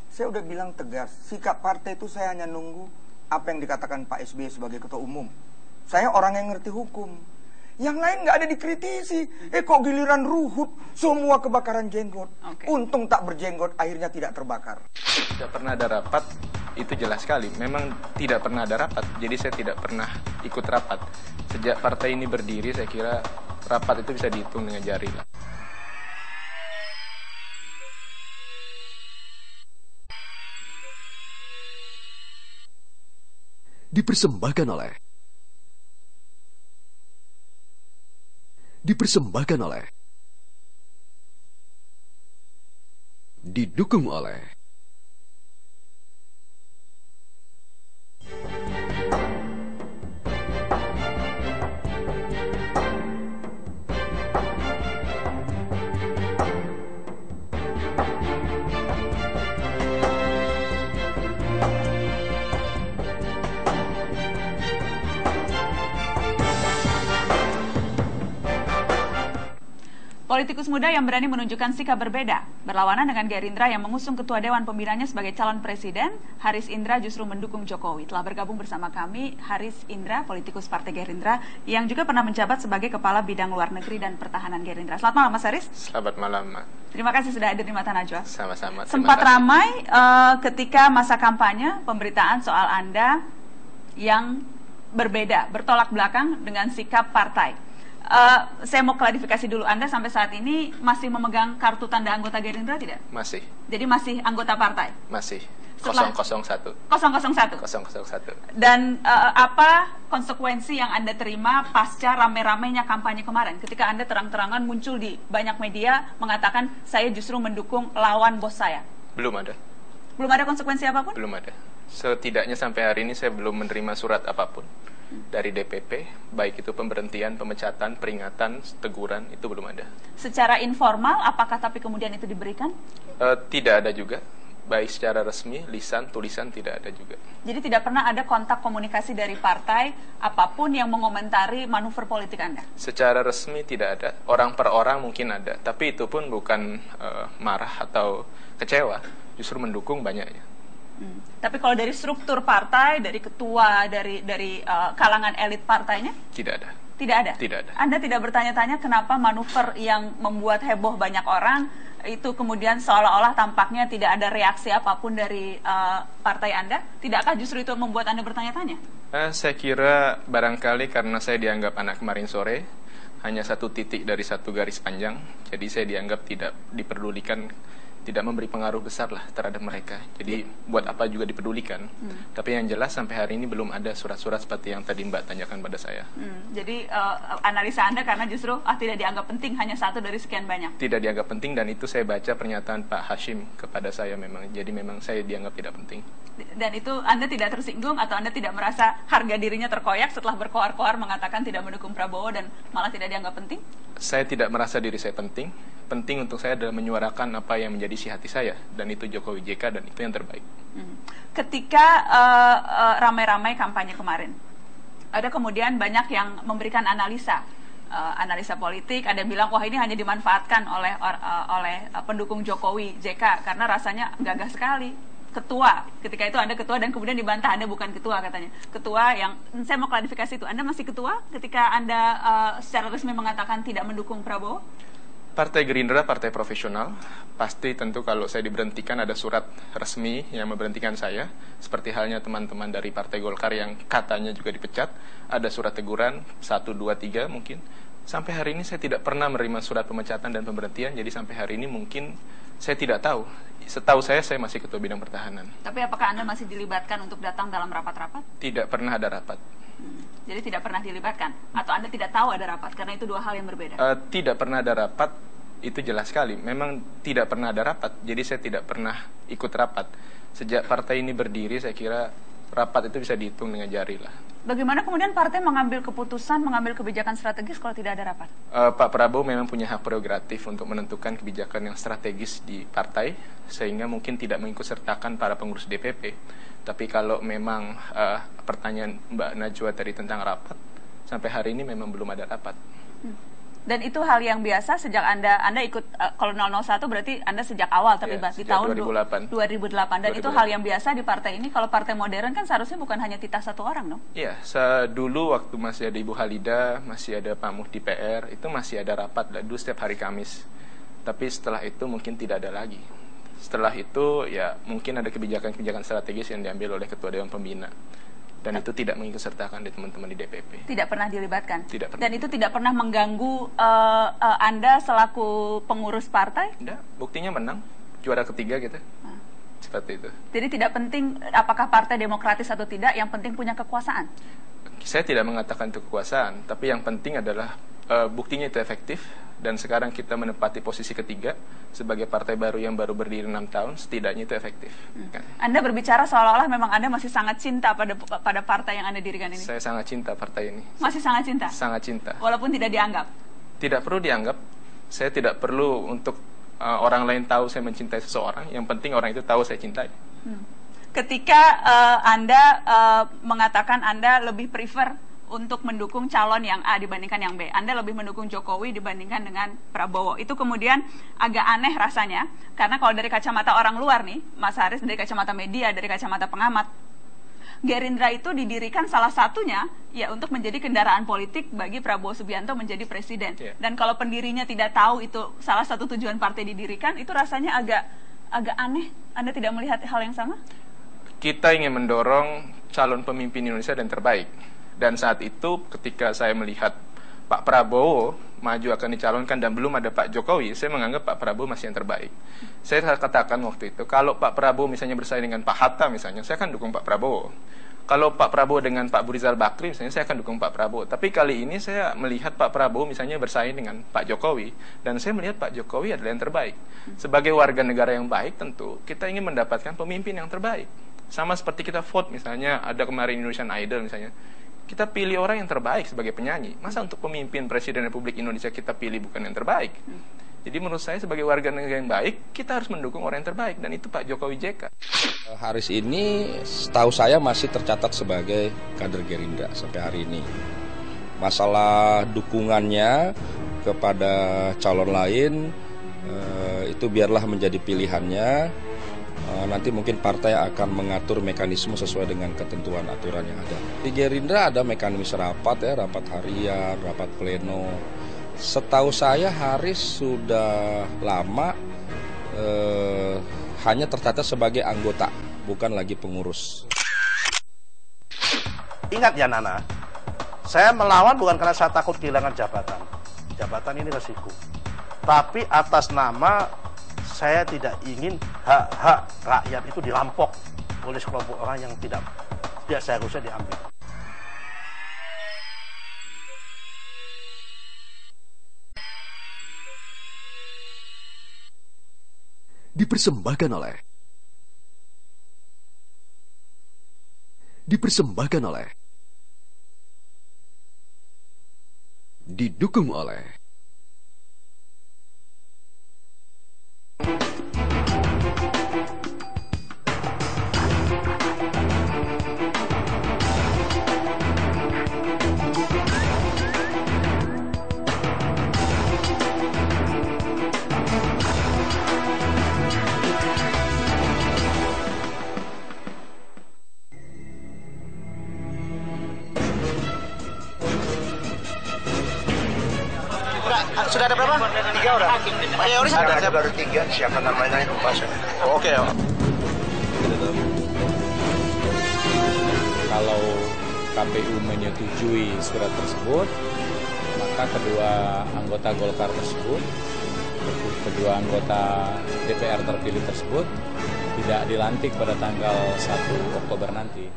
Saya udah bilang tegas, sikap partai itu saya hanya nunggu apa yang dikatakan Pak SBY sebagai ketua umum. Saya orang yang ngerti hukum. Yang lain nggak ada dikritisi. Kok giliran Ruhut semua kebakaran jenggot. Untung tak berjenggot, akhirnya tidak terbakar. Tidak pernah ada rapat, itu jelas sekali. Memang tidak pernah ada rapat, jadi saya tidak pernah ikut rapat. Sejak partai ini berdiri, saya kira rapat itu bisa dihitung dengan jari lah. Dipersembahkan oleh didukung oleh Politikus muda yang berani menunjukkan sikap berbeda, berlawanan dengan Gerindra yang mengusung Ketua Dewan Pembinanya sebagai calon presiden. Haris Indra justru mendukung Jokowi. Telah bergabung bersama kami Haris Indra, politikus Partai Gerindra, yang juga pernah menjabat sebagai Kepala Bidang Luar Negeri dan Pertahanan Gerindra. Selamat malam, Mas Haris. Selamat malam, Mak. Terima kasih sudah hadir di Mata Najwa. Sama-sama. Sempat ramai ketika masa kampanye pemberitaan soal Anda yang berbeda, bertolak belakang dengan sikap partai. Saya mau klarifikasi dulu, Anda sampai saat ini masih memegang kartu tanda anggota Gerindra tidak? Masih. Jadi masih anggota partai? Masih. Setelah 001. 001. 001. Dan apa konsekuensi yang Anda terima pasca rame-ramenya kampanye kemarin ketika Anda terang-terangan muncul di banyak media mengatakan saya justru mendukung lawan bos saya? Belum ada. Belum ada konsekuensi apapun? Belum ada. Setidaknya sampai hari ini saya belum menerima surat apapun dari DPP, baik itu pemberhentian, pemecatan, peringatan, teguran, itu belum ada. Secara informal, apakah tapi kemudian itu diberikan? Tidak ada juga, baik secara resmi, lisan, tulisan tidak ada juga. Jadi tidak pernah ada kontak komunikasi dari partai apapun yang mengomentari manuver politik Anda? Secara resmi tidak ada, orang per orang mungkin ada, tapi itu pun bukan marah atau kecewa, justru mendukung banyaknya. Tapi kalau dari struktur partai, dari ketua, dari kalangan elit partainya? Tidak ada. Tidak ada? Tidak ada. Anda tidak bertanya-tanya kenapa manuver yang membuat heboh banyak orang itu kemudian seolah-olah tampaknya tidak ada reaksi apapun dari partai Anda? Tidakkah justru itu membuat Anda bertanya-tanya? Saya kira barangkali karena saya dianggap anak kemarin sore, hanya satu titik dari satu garis panjang, jadi saya dianggap tidak diperdulikan, tidak memberi pengaruh besar lah terhadap mereka. Jadi buat apa juga dipedulikan. Tapi yang jelas sampai hari ini belum ada surat-surat seperti yang tadi Mbak tanyakan pada saya. Jadi analisa Anda karena justru tidak dianggap penting, hanya satu dari sekian banyak. Tidak dianggap penting, dan itu saya baca pernyataan Pak Hashim kepada saya memang. Jadi memang saya dianggap tidak penting. Dan itu Anda tidak tersinggung atau Anda tidak merasa harga dirinya terkoyak setelah berkoar-koar mengatakan tidak mendukung Prabowo dan malah tidak dianggap penting? Saya tidak merasa diri saya penting. Penting untuk saya adalah menyuarakan apa yang menjadi isi hati saya, dan itu Jokowi JK, dan itu yang terbaik. Ketika ramai-ramai kampanye kemarin, ada kemudian banyak yang memberikan analisa politik. Ada yang bilang wah ini hanya dimanfaatkan oleh pendukung Jokowi JK karena rasanya gagah sekali. Ketua, ketika itu Anda ketua dan kemudian dibantah Anda bukan ketua katanya. Ketua yang, saya mau klarifikasi itu, Anda masih ketua ketika Anda secara resmi mengatakan tidak mendukung Prabowo? Partai Gerindra, partai profesional, pasti tentu kalau saya diberhentikan ada surat resmi yang memberhentikan saya, seperti halnya teman-teman dari Partai Golkar yang katanya juga dipecat, ada surat teguran, 1, 2, 3 mungkin. Sampai hari ini saya tidak pernah menerima surat pemecatan dan pemberhentian, jadi sampai hari ini mungkin saya tidak tahu. Setahu saya masih Ketua Bidang Pertahanan. Tapi apakah Anda masih dilibatkan untuk datang dalam rapat-rapat? Tidak pernah ada rapat. Jadi tidak pernah dilibatkan? Atau Anda tidak tahu ada rapat? Karena itu dua hal yang berbeda. Tidak pernah ada rapat, itu jelas sekali. Memang tidak pernah ada rapat, jadi saya tidak pernah ikut rapat. Sejak partai ini berdiri, saya kira rapat itu bisa dihitung dengan jari lah. Bagaimana kemudian partai mengambil keputusan, mengambil kebijakan strategis kalau tidak ada rapat? Pak Prabowo memang punya hak prerogatif untuk menentukan kebijakan yang strategis di partai, sehingga mungkin tidak mengikutsertakan para pengurus DPP. Tapi kalau memang pertanyaan Mbak Najwa tadi tentang rapat, sampai hari ini memang belum ada rapat. Dan itu hal yang biasa sejak Anda ikut, kalau 001 berarti Anda sejak awal terlibat di tahun 2008. Dan 2008. Itu hal yang biasa di partai ini. Kalau partai modern kan seharusnya bukan hanya titah satu orang, dong? Iya, dulu waktu masih ada Ibu Halida, masih ada Pak Muhdi PR, itu masih ada rapat dulu setiap hari Kamis. Tapi setelah itu mungkin tidak ada lagi. Setelah itu ya mungkin ada kebijakan-kebijakan strategis yang diambil oleh Ketua Dewan Pembina. Dan itu tidak mengikutsertakan di teman-teman di DPP. Tidak pernah dilibatkan? Tidak pernah. Dan itu tidak pernah mengganggu Anda selaku pengurus partai? Tidak, buktinya menang, juara ketiga gitu. Seperti itu. Jadi tidak penting apakah partai demokratis atau tidak, yang penting punya kekuasaan? Saya tidak mengatakan itu kekuasaan, tapi yang penting adalah buktinya itu efektif. Dan sekarang kita menempati posisi ketiga sebagai partai baru yang baru berdiri 6 tahun, setidaknya itu efektif. Kan? Anda berbicara seolah-olah memang Anda masih sangat cinta pada partai yang Anda dirikan ini. Saya sangat cinta partai ini. Masih sangat cinta? Sangat cinta. Walaupun tidak dianggap? Tidak perlu dianggap. Saya tidak perlu untuk orang lain tahu saya mencintai seseorang. Yang penting orang itu tahu saya cintai. Ketika Anda mengatakan Anda lebih prefer untuk mendukung calon yang A dibandingkan yang B, Anda lebih mendukung Jokowi dibandingkan dengan Prabowo. Itu kemudian agak aneh rasanya, karena kalau dari kacamata orang luar nih, Mas Haris, dari kacamata media, dari kacamata pengamat, Gerindra itu didirikan salah satunya ya untuk menjadi kendaraan politik bagi Prabowo Subianto menjadi presiden. Dan kalau pendirinya tidak tahu itu salah satu tujuan partai didirikan, itu rasanya agak aneh. Anda tidak melihat hal yang sama? Kita ingin mendorong calon pemimpin Indonesia dan terbaik. Dan saat itu ketika saya melihat Pak Prabowo maju akan dicalonkan dan belum ada Pak Jokowi, saya menganggap Pak Prabowo masih yang terbaik. Saya katakan waktu itu, kalau Pak Prabowo misalnya bersaing dengan Pak Hatta misalnya, saya akan dukung Pak Prabowo. Kalau Pak Prabowo dengan Pak Burizal Bakri misalnya, saya akan dukung Pak Prabowo. Tapi kali ini saya melihat Pak Prabowo misalnya bersaing dengan Pak Jokowi, dan saya melihat Pak Jokowi adalah yang terbaik. Sebagai warga negara yang baik tentu, kita ingin mendapatkan pemimpin yang terbaik. Sama seperti kita vote misalnya, ada kemarin Indonesian Idol misalnya, kita pilih orang yang terbaik sebagai penyanyi. Masa untuk pemimpin Presiden Republik Indonesia kita pilih bukan yang terbaik? Jadi menurut saya sebagai warga negara yang baik, kita harus mendukung orang yang terbaik, dan itu Pak Jokowi JK. Haris ini setahu saya masih tercatat sebagai kader Gerindra sampai hari ini. Masalah dukungannya kepada calon lain itu biarlah menjadi pilihannya. Nanti mungkin partai akan mengatur mekanisme sesuai dengan ketentuan aturan yang ada. Di Gerindra ada mekanisme rapat ya, rapat harian, rapat pleno. Setahu saya Haris sudah lama hanya tercatat sebagai anggota, bukan lagi pengurus. Ingat ya Nana, saya melawan bukan karena saya takut kehilangan jabatan. Jabatan ini resiko. Tapi atas nama saya tidak ingin hak-hak rakyat itu dirampok oleh sekelompok orang yang tidak seharusnya diambil. Dipersembahkan oleh didukung oleh Sudah ada berapa? 3 orang. Mayoris ada baru 3. Siapa namanya itu Pak? Oke. Kalau KPU menyetujui surat tersebut, maka kedua anggota Golkar tersebut, kedua anggota DPR terpilih tersebut tidak dilantik pada tanggal 1 Oktober nanti.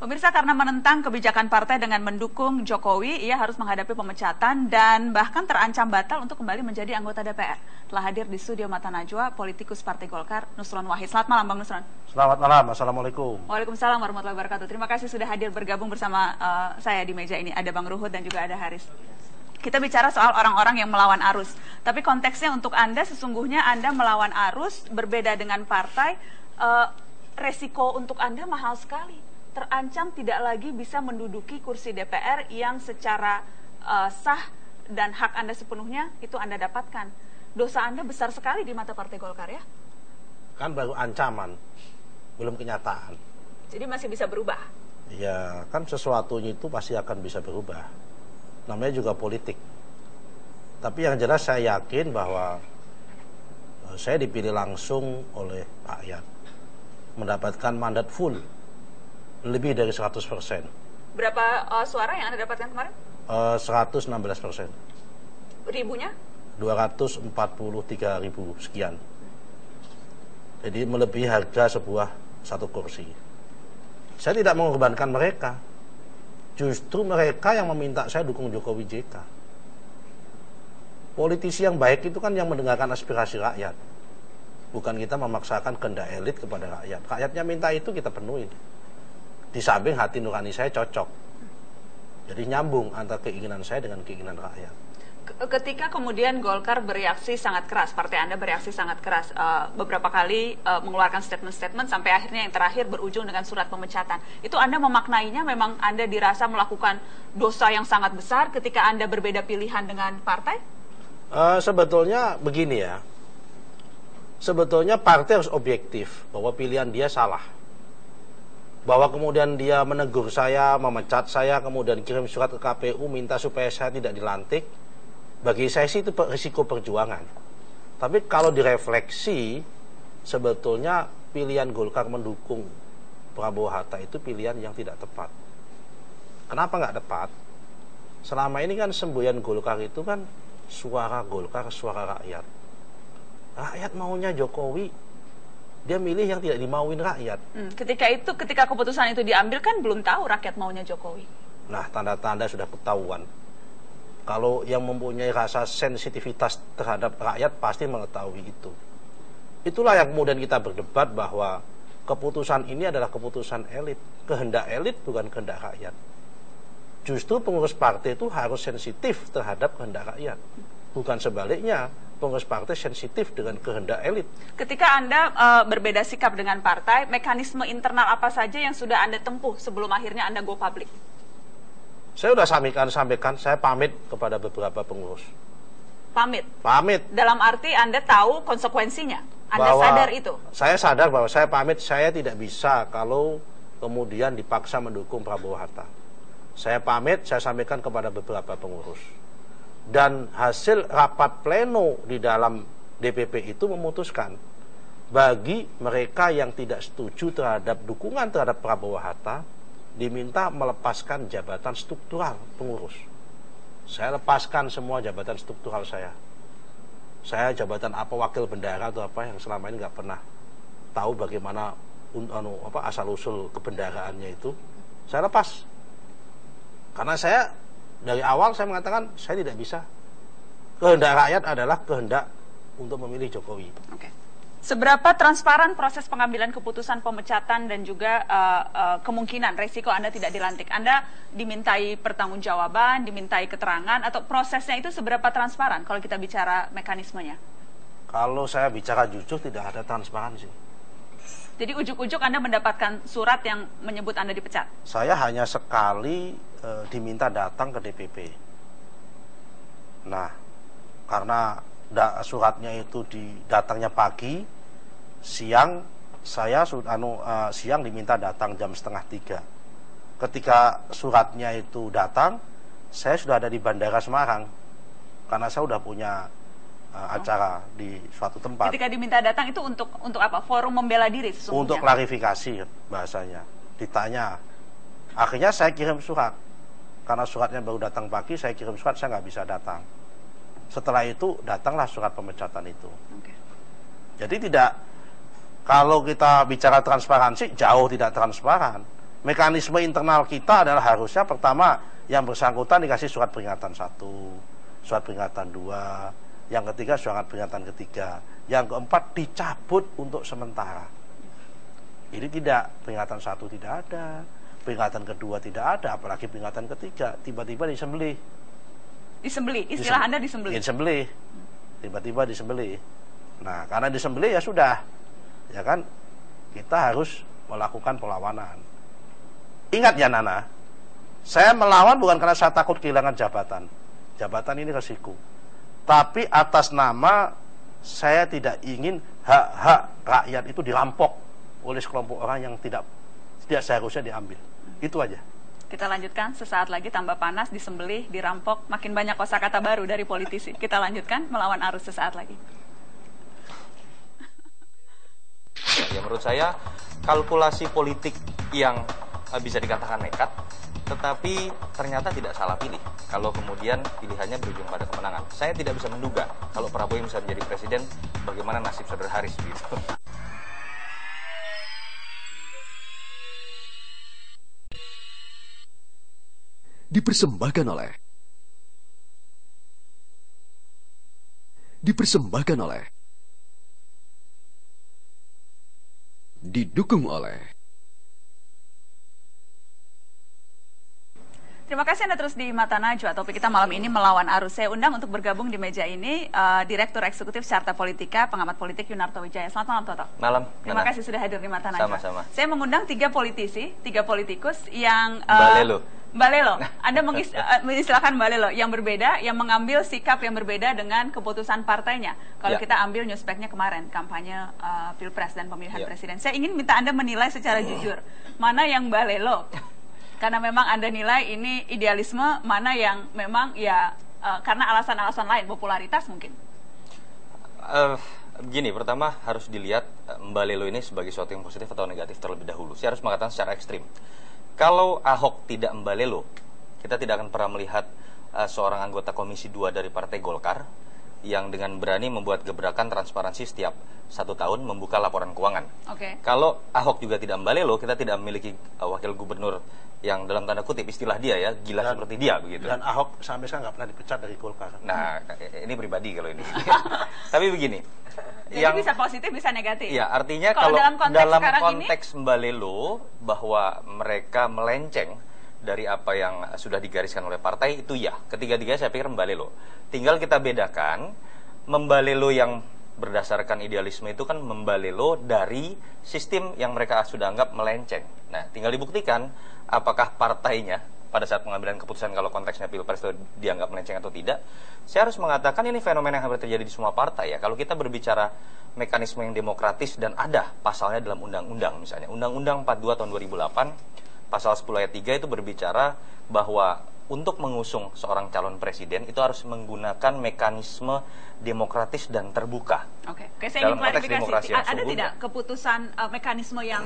Pemirsa, karena menentang kebijakan partai dengan mendukung Jokowi, ia harus menghadapi pemecatan dan bahkan terancam batal untuk kembali menjadi anggota DPR. Telah hadir di studio Mata Najwa, politikus Partai Golkar, Nusron Wahid. Selamat malam, Bang Nusron. Selamat malam, Assalamualaikum. Waalaikumsalam warahmatullahi wabarakatuh. Terima kasih sudah hadir bergabung bersama saya di meja ini. Ada Bang Ruhut dan juga ada Haris. Kita bicara soal orang-orang yang melawan arus. Tapi konteksnya untuk Anda, sesungguhnya Anda melawan arus berbeda dengan partai. Resiko untuk Anda mahal sekali. Terancam tidak lagi bisa menduduki kursi DPR yang secara sah dan hak Anda sepenuhnya itu Anda dapatkan. Dosa Anda besar sekali di mata Partai Golkar, ya? Kan baru ancaman, belum kenyataan. Jadi masih bisa berubah? Ya, kan sesuatunya itu pasti akan bisa berubah. Namanya juga politik. Tapi yang jelas saya yakin bahwa saya dipilih langsung oleh rakyat, mendapatkan mandat full, lebih dari 100%. Berapa suara yang Anda dapatkan kemarin? 116%. Ribunya? 243.000 sekian. Jadi melebihi harga satu kursi. Saya tidak mengorbankan mereka. Justru mereka yang meminta saya dukung Jokowi JK. Politisi yang baik itu kan yang mendengarkan aspirasi rakyat. Bukan kita memaksakan kehendak elit kepada rakyat. Rakyatnya minta itu kita penuhi. Di samping hati nurani saya cocok. Jadi nyambung antara keinginan saya dengan keinginan rakyat. Ketika kemudian Golkar bereaksi sangat keras, partai Anda bereaksi sangat keras, beberapa kali mengeluarkan statement-statement sampai akhirnya yang terakhir berujung dengan surat pemecatan. Itu Anda memaknainya memang Anda dirasa melakukan dosa yang sangat besar ketika Anda berbeda pilihan dengan partai? Sebetulnya begini ya. Sebetulnya partai harus objektif bahwa pilihan dia salah. Bahwa kemudian dia menegur saya, memecat saya, kemudian kirim surat ke KPU minta supaya saya tidak dilantik. Bagi saya sih itu risiko perjuangan. Tapi kalau direfleksi, sebetulnya pilihan Golkar mendukung Prabowo Hatta itu pilihan yang tidak tepat. Kenapa nggak tepat? Selama ini kan semboyan Golkar itu kan suara Golkar, suara rakyat. Rakyat maunya Jokowi. Dia milih yang tidak dimauin rakyat. Ketika keputusan itu diambil kan belum tahu rakyat maunya Jokowi. Nah, tanda-tanda sudah ketahuan. Kalau yang mempunyai rasa sensitivitas terhadap rakyat pasti mengetahui itu. Itulah yang kemudian kita berdebat bahwa keputusan ini adalah keputusan elit. Kehendak elit bukan kehendak rakyat. Justru pengurus partai itu harus sensitif terhadap kehendak rakyat. Bukan sebaliknya. Pengurus partai sensitif dengan kehendak elit. Ketika Anda berbeda sikap dengan partai, mekanisme internal apa saja yang sudah Anda tempuh sebelum akhirnya Anda go public? Saya sudah sampaikan, saya pamit kepada beberapa pengurus. Pamit? Pamit. Dalam arti Anda tahu konsekuensinya? Anda sadar itu? Saya sadar bahwa saya pamit, saya tidak bisa kalau kemudian dipaksa mendukung Prabowo Hatta. Saya pamit, saya sampaikan kepada beberapa pengurus. Dan hasil rapat pleno di dalam DPP itu memutuskan bagi mereka yang tidak setuju terhadap dukungan terhadap Prabowo Hatta diminta melepaskan jabatan struktural pengurus. Saya lepaskan semua jabatan struktural saya. Saya jabatan apa, wakil bendahara atau apa yang selama ini nggak pernah tahu bagaimana asal-usul kebendaharaannya itu. Saya lepas. Karena saya dari awal saya mengatakan saya tidak bisa. Kehendak rakyat adalah kehendak untuk memilih Jokowi. Oke. Seberapa transparan proses pengambilan keputusan pemecatan dan juga kemungkinan resiko Anda tidak dilantik? Anda dimintai pertanggungjawaban, dimintai keterangan, atau prosesnya itu seberapa transparan kalau kita bicara mekanismenya? Kalau saya bicara jujur tidak ada transparansi. Jadi ujuk-ujuk Anda mendapatkan surat yang menyebut Anda dipecat? Saya hanya sekali diminta datang ke DPP. Nah, karena suratnya itu datangnya pagi, siang saya siang diminta datang jam 2:30. Ketika suratnya itu datang, saya sudah ada di Bandara Semarang karena saya sudah punya acara di suatu tempat. Ketika diminta datang itu untuk apa? Forum membela diri sesungguhnya? Untuk klarifikasi bahasanya. Ditanya. Akhirnya saya kirim surat. Karena suratnya baru datang pagi, saya kirim surat, saya nggak bisa datang. Setelah itu datanglah surat pemecatan itu. Okay. Jadi tidak, kalau kita bicara transparansi, jauh tidak transparan. mekanisme internal kita adalah harusnya pertama yang bersangkutan dikasih surat peringatan 1, surat peringatan 2, yang ketiga surat peringatan ketiga, yang keempat dicabut untuk sementara. Ini tidak, peringatan 1 tidak ada, peringatan kedua tidak ada, apalagi peringatan ketiga tiba-tiba disembelih. Disembelih, istilah Anda disembelih. Disembelih, tiba-tiba disembelih. Nah, karena disembelih ya sudah, ya kan, kita harus melakukan perlawanan. Ingat ya Nana, saya melawan bukan karena saya takut kehilangan jabatan. Jabatan ini resiko. Tapi atas nama saya tidak ingin hak-hak rakyat itu dirampok oleh sekelompok orang yang tidak seharusnya diambil. Itu aja. Kita lanjutkan sesaat lagi, tambah panas, disembelih, dirampok, makin banyak kosakata baru dari politisi. Kita lanjutkan melawan arus sesaat lagi. Ya menurut saya kalkulasi politik yang bisa dikatakan nekat, tetapi ternyata tidak salah pilih kalau kemudian pilihannya berujung pada kemenangan. Saya tidak bisa menduga kalau Prabowo bisa menjadi presiden, bagaimana nasib Saudara Haris begitu. Dipersembahkan oleh didukung oleh. Terima kasih Anda terus di Mata Najwa. Topik kita malam ini melawan arus. Saya undang untuk bergabung di meja ini Direktur Eksekutif Carta Politika, pengamat politik Yunarto Wijaya. Selamat malam Toto. Malam. Terima kasih sudah hadir di Mata Najwa. Sama-sama. Saya mengundang 3 politisi, 3 politikus yang Balelo. Anda mengistilahkan Balelo yang berbeda, yang mengambil sikap yang berbeda dengan keputusan partainya. Kalau kita ambil newspacknya kemarin, kampanye Pilpres dan pemilihan presiden. Saya ingin minta Anda menilai secara jujur, mana yang Balelo? Karena memang Anda nilai ini idealisme, mana yang memang karena alasan-alasan lain, popularitas mungkin. Begini, pertama harus dilihat Mbak Lelo ini sebagai sesuatu yang positif atau negatif terlebih dahulu. Saya harus mengatakan secara ekstrim. Kalau Ahok tidak Mbak Lelo, kita tidak akan pernah melihat seorang anggota Komisi 2 dari Partai Golkar yang dengan berani membuat gebrakan transparansi setiap 1 tahun membuka laporan keuangan. Kalau Ahok juga tidak Mbak Lelo, kita tidak memiliki wakil gubernur yang dalam tanda kutip istilah dia ya, gila seperti dia begitu. Dan Ahok sampai sekarang nggak pernah dipecat dari Golkar. Nah, ini pribadi kalau ini. Tapi begini. Jadi bisa positif, bisa negatif. Ya, artinya kalau dalam konteks Mbak Lelo bahwa mereka melenceng dari apa yang sudah digariskan oleh partai itu ya. Ketiga-tiganya saya pikir Mbak Lelo. Tinggal kita bedakan Mbak Lelo yang berdasarkan idealisme itu kan membalelo dari sistem yang mereka sudah anggap melenceng. Nah, tinggal dibuktikan apakah partainya pada saat pengambilan keputusan kalau konteksnya Pilpres itu dianggap melenceng atau tidak. Saya harus mengatakan ini fenomena yang hampir terjadi di semua partai ya. Kalau kita berbicara mekanisme yang demokratis dan ada pasalnya dalam undang-undang misalnya. Undang-Undang 42 tahun 2008 pasal 10 ayat 3 itu berbicara bahwa untuk mengusung seorang calon presiden itu harus menggunakan mekanisme demokratis dan terbuka. Oke, saya ingin klarifikasi. Ada tidak keputusan mekanisme yang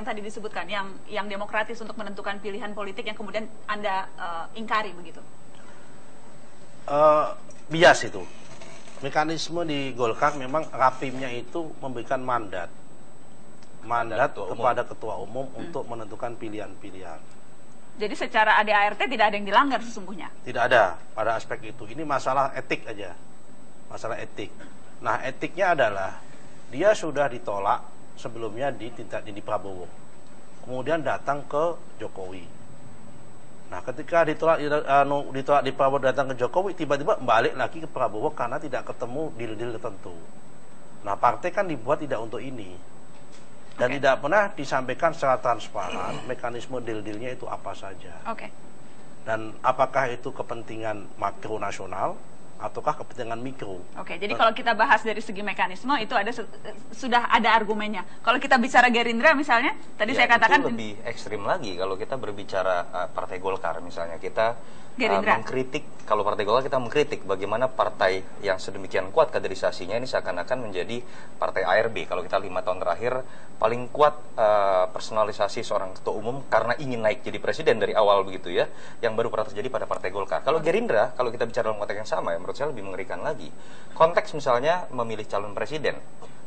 tadi disebutkan, yang demokratis untuk menentukan pilihan politik yang kemudian Anda ingkari begitu? Bias itu. Mekanisme di Golkar memang rapimnya itu memberikan mandat kepada ketua umum untuk menentukan pilihan-pilihan. Jadi secara ADART tidak ada yang dilanggar sesungguhnya? Tidak ada pada aspek itu. Ini masalah etik aja. Masalah etik. Nah, etiknya adalah dia sudah ditolak sebelumnya di Prabowo. Kemudian datang ke Jokowi. Nah, ketika ditolak di Prabowo datang ke Jokowi, tiba-tiba balik lagi ke Prabowo karena tidak ketemu deal-deal tertentu. Nah, partai kan dibuat tidak untuk ini. Dan tidak pernah disampaikan secara transparan mekanisme deal-dealnya itu apa saja. Dan apakah itu kepentingan makro nasional ataukah kepentingan mikro. Jadi kalau kita bahas dari segi mekanisme itu sudah ada argumennya. Kalau kita bicara Gerindra misalnya, tadi saya katakan itu lebih ekstrim lagi. Kalau kita berbicara Partai Golkar misalnya, kita mengkritik, kalau Partai Golkar kita mengkritik bagaimana partai yang sedemikian kuat kaderisasinya ini seakan-akan menjadi partai ARB. Kalau kita 5 tahun terakhir paling kuat personalisasi seorang ketua umum karena ingin naik jadi presiden dari awal begitu ya, yang baru pernah terjadi pada Partai Golkar. Kalau Gerindra, kalau kita bicara dalam konteks yang sama ya, menurut saya lebih mengerikan lagi. Konteks misalnya memilih calon presiden.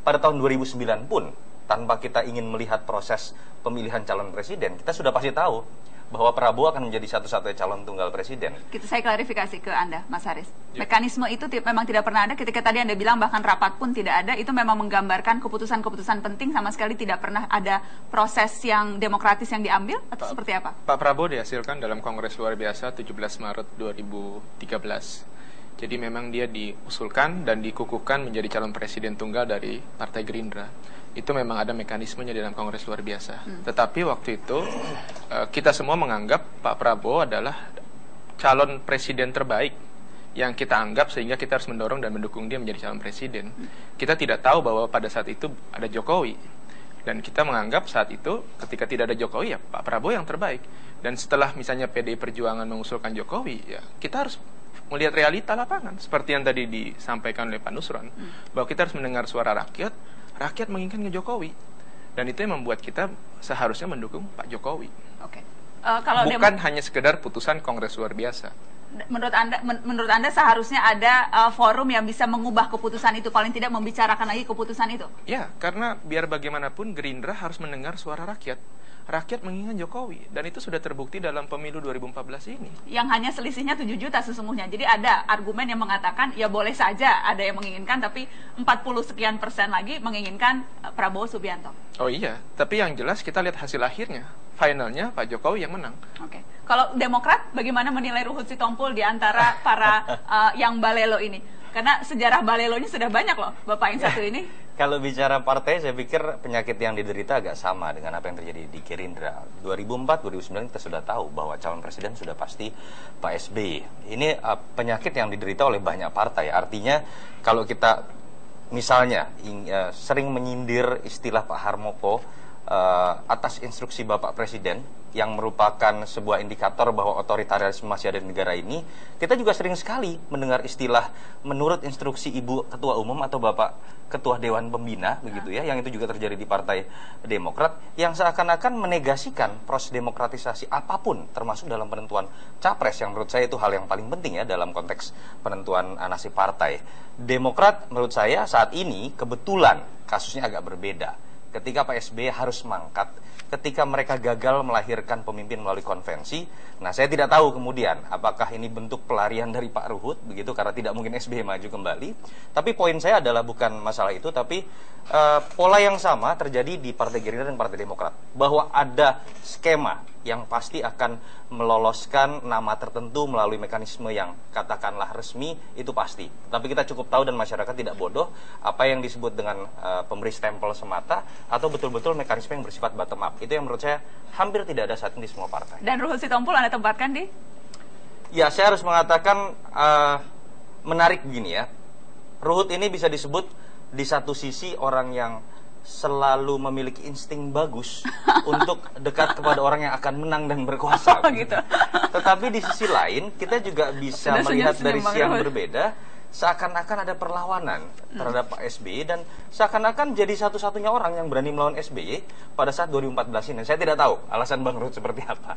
Pada tahun 2009 pun tanpa kita ingin melihat proses pemilihan calon presiden, kita sudah pasti tahu bahwa Prabowo akan menjadi satu-satunya calon tunggal presiden. Saya klarifikasi ke Anda, Mas Haris. Mekanisme itu memang tidak pernah ada. Ketika tadi Anda bilang bahkan rapat pun tidak ada, itu memang menggambarkan keputusan-keputusan penting sama sekali tidak pernah ada proses yang demokratis yang diambil, atau seperti apa? Pak Prabowo dihasilkan dalam Kongres luar biasa 17 Maret 2013. Jadi memang dia diusulkan dan dikukuhkan menjadi calon presiden tunggal dari Partai Gerindra. Itu memang ada mekanismenya dalam Kongres luar biasa. Tetapi waktu itu kita semua menganggap Pak Prabowo adalah calon presiden terbaik yang kita anggap, sehingga kita harus mendorong dan mendukung dia menjadi calon presiden. Kita tidak tahu bahwa pada saat itu ada Jokowi. Dan kita menganggap saat itu ketika tidak ada Jokowi, ya Pak Prabowo yang terbaik. Dan setelah misalnya PDI Perjuangan mengusulkan Jokowi, ya kita harus melihat realita lapangan. Seperti yang tadi disampaikan oleh Pak Nusron, bahwa kita harus mendengar suara rakyat. Rakyat menginginkan Jokowi, dan itu yang membuat kita seharusnya mendukung Pak Jokowi. Oke. Bukan hanya sekedar putusan Kongres luar biasa. Menurut Anda seharusnya ada forum yang bisa mengubah keputusan itu, paling tidak membicarakan lagi keputusan itu? Ya, karena biar bagaimanapun Gerindra harus mendengar suara rakyat. Rakyat menginginkan Jokowi, dan itu sudah terbukti dalam pemilu 2014 ini. Yang hanya selisihnya 7 juta sesungguhnya. Jadi ada argumen yang mengatakan ya boleh saja ada yang menginginkan, tapi 40 sekian persen lagi menginginkan Prabowo Subianto. Oh iya, tapi yang jelas kita lihat hasil akhirnya. Finalnya Pak Jokowi yang menang. Oke. Kalau Demokrat bagaimana menilai Ruhut Sitompul di antara para yang balelo ini? Karena sejarah balelonya sudah banyak loh, Bapak yang satu ini. Kalau bicara partai, saya pikir penyakit yang diderita agak sama dengan apa yang terjadi di Gerindra. 2004-2009 kita sudah tahu bahwa calon presiden sudah pasti Pak SBY. Ini penyakit yang diderita oleh banyak partai. Artinya kalau kita misalnya sering menyindir istilah Pak Harmoko atas instruksi Bapak Presiden, yang merupakan sebuah indikator bahwa otoritarianisme masih ada di negara ini, kita juga sering sekali mendengar istilah menurut instruksi Ibu Ketua Umum atau Bapak Ketua Dewan Pembina, begitu ya, yang itu juga terjadi di Partai Demokrat, yang seakan-akan menegasikan proses demokratisasi apapun, termasuk dalam penentuan capres, yang menurut saya itu hal yang paling penting ya dalam konteks penentuan nasib partai. Demokrat menurut saya saat ini kebetulan kasusnya agak berbeda. Ketika Pak SBY harus mangkat, ketika mereka gagal melahirkan pemimpin melalui konvensi, nah saya tidak tahu kemudian apakah ini bentuk pelarian dari Pak Ruhut, begitu, karena tidak mungkin SBY maju kembali. Tapi poin saya adalah bukan masalah itu, tapi pola yang sama terjadi di Partai Gerindra dan Partai Demokrat, bahwa ada skema yang pasti akan meloloskan nama tertentu melalui mekanisme yang katakanlah resmi, itu pasti. Tapi kita cukup tahu dan masyarakat tidak bodoh apa yang disebut dengan pemberi stempel semata atau betul-betul mekanisme yang bersifat bottom up. Itu yang menurut saya hampir tidak ada saat ini di semua partai. Dan Ruhut Sitompul Anda tempatkan di? Ya, saya harus mengatakan menarik begini ya. Ruhut ini bisa disebut di satu sisi orang yang selalu memiliki insting bagus untuk dekat kepada orang yang akan menang dan berkuasa. Gitu. Tetapi di sisi lain kita juga bisa melihat dari sisi yang berbeda, seakan-akan ada perlawanan terhadap Pak SBY, dan seakan-akan jadi satu-satunya orang yang berani melawan SBY pada saat 2014 ini. Saya tidak tahu alasan Bang Ruhut seperti apa.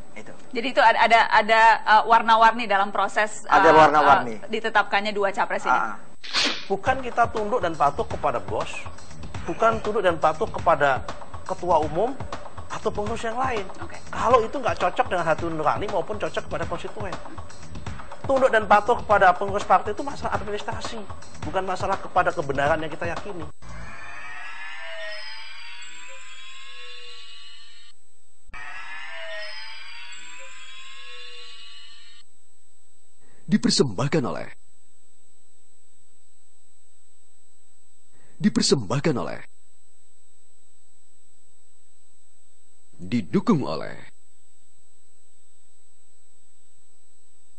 Jadi itu ada warna-warni dalam proses ada warna-warni ditetapkannya dua capres ini. Bukan kita tunduk dan patuh kepada bos, bukan tunduk dan patuh kepada ketua umum atau pengurus yang lain. Kalau itu nggak cocok dengan hati nurani maupun cocok kepada konstituen. Tunduk dan patuh kepada pengurus partai itu masalah administrasi, bukan masalah kepada kebenaran yang kita yakini. Dipersembahkan oleh didukung oleh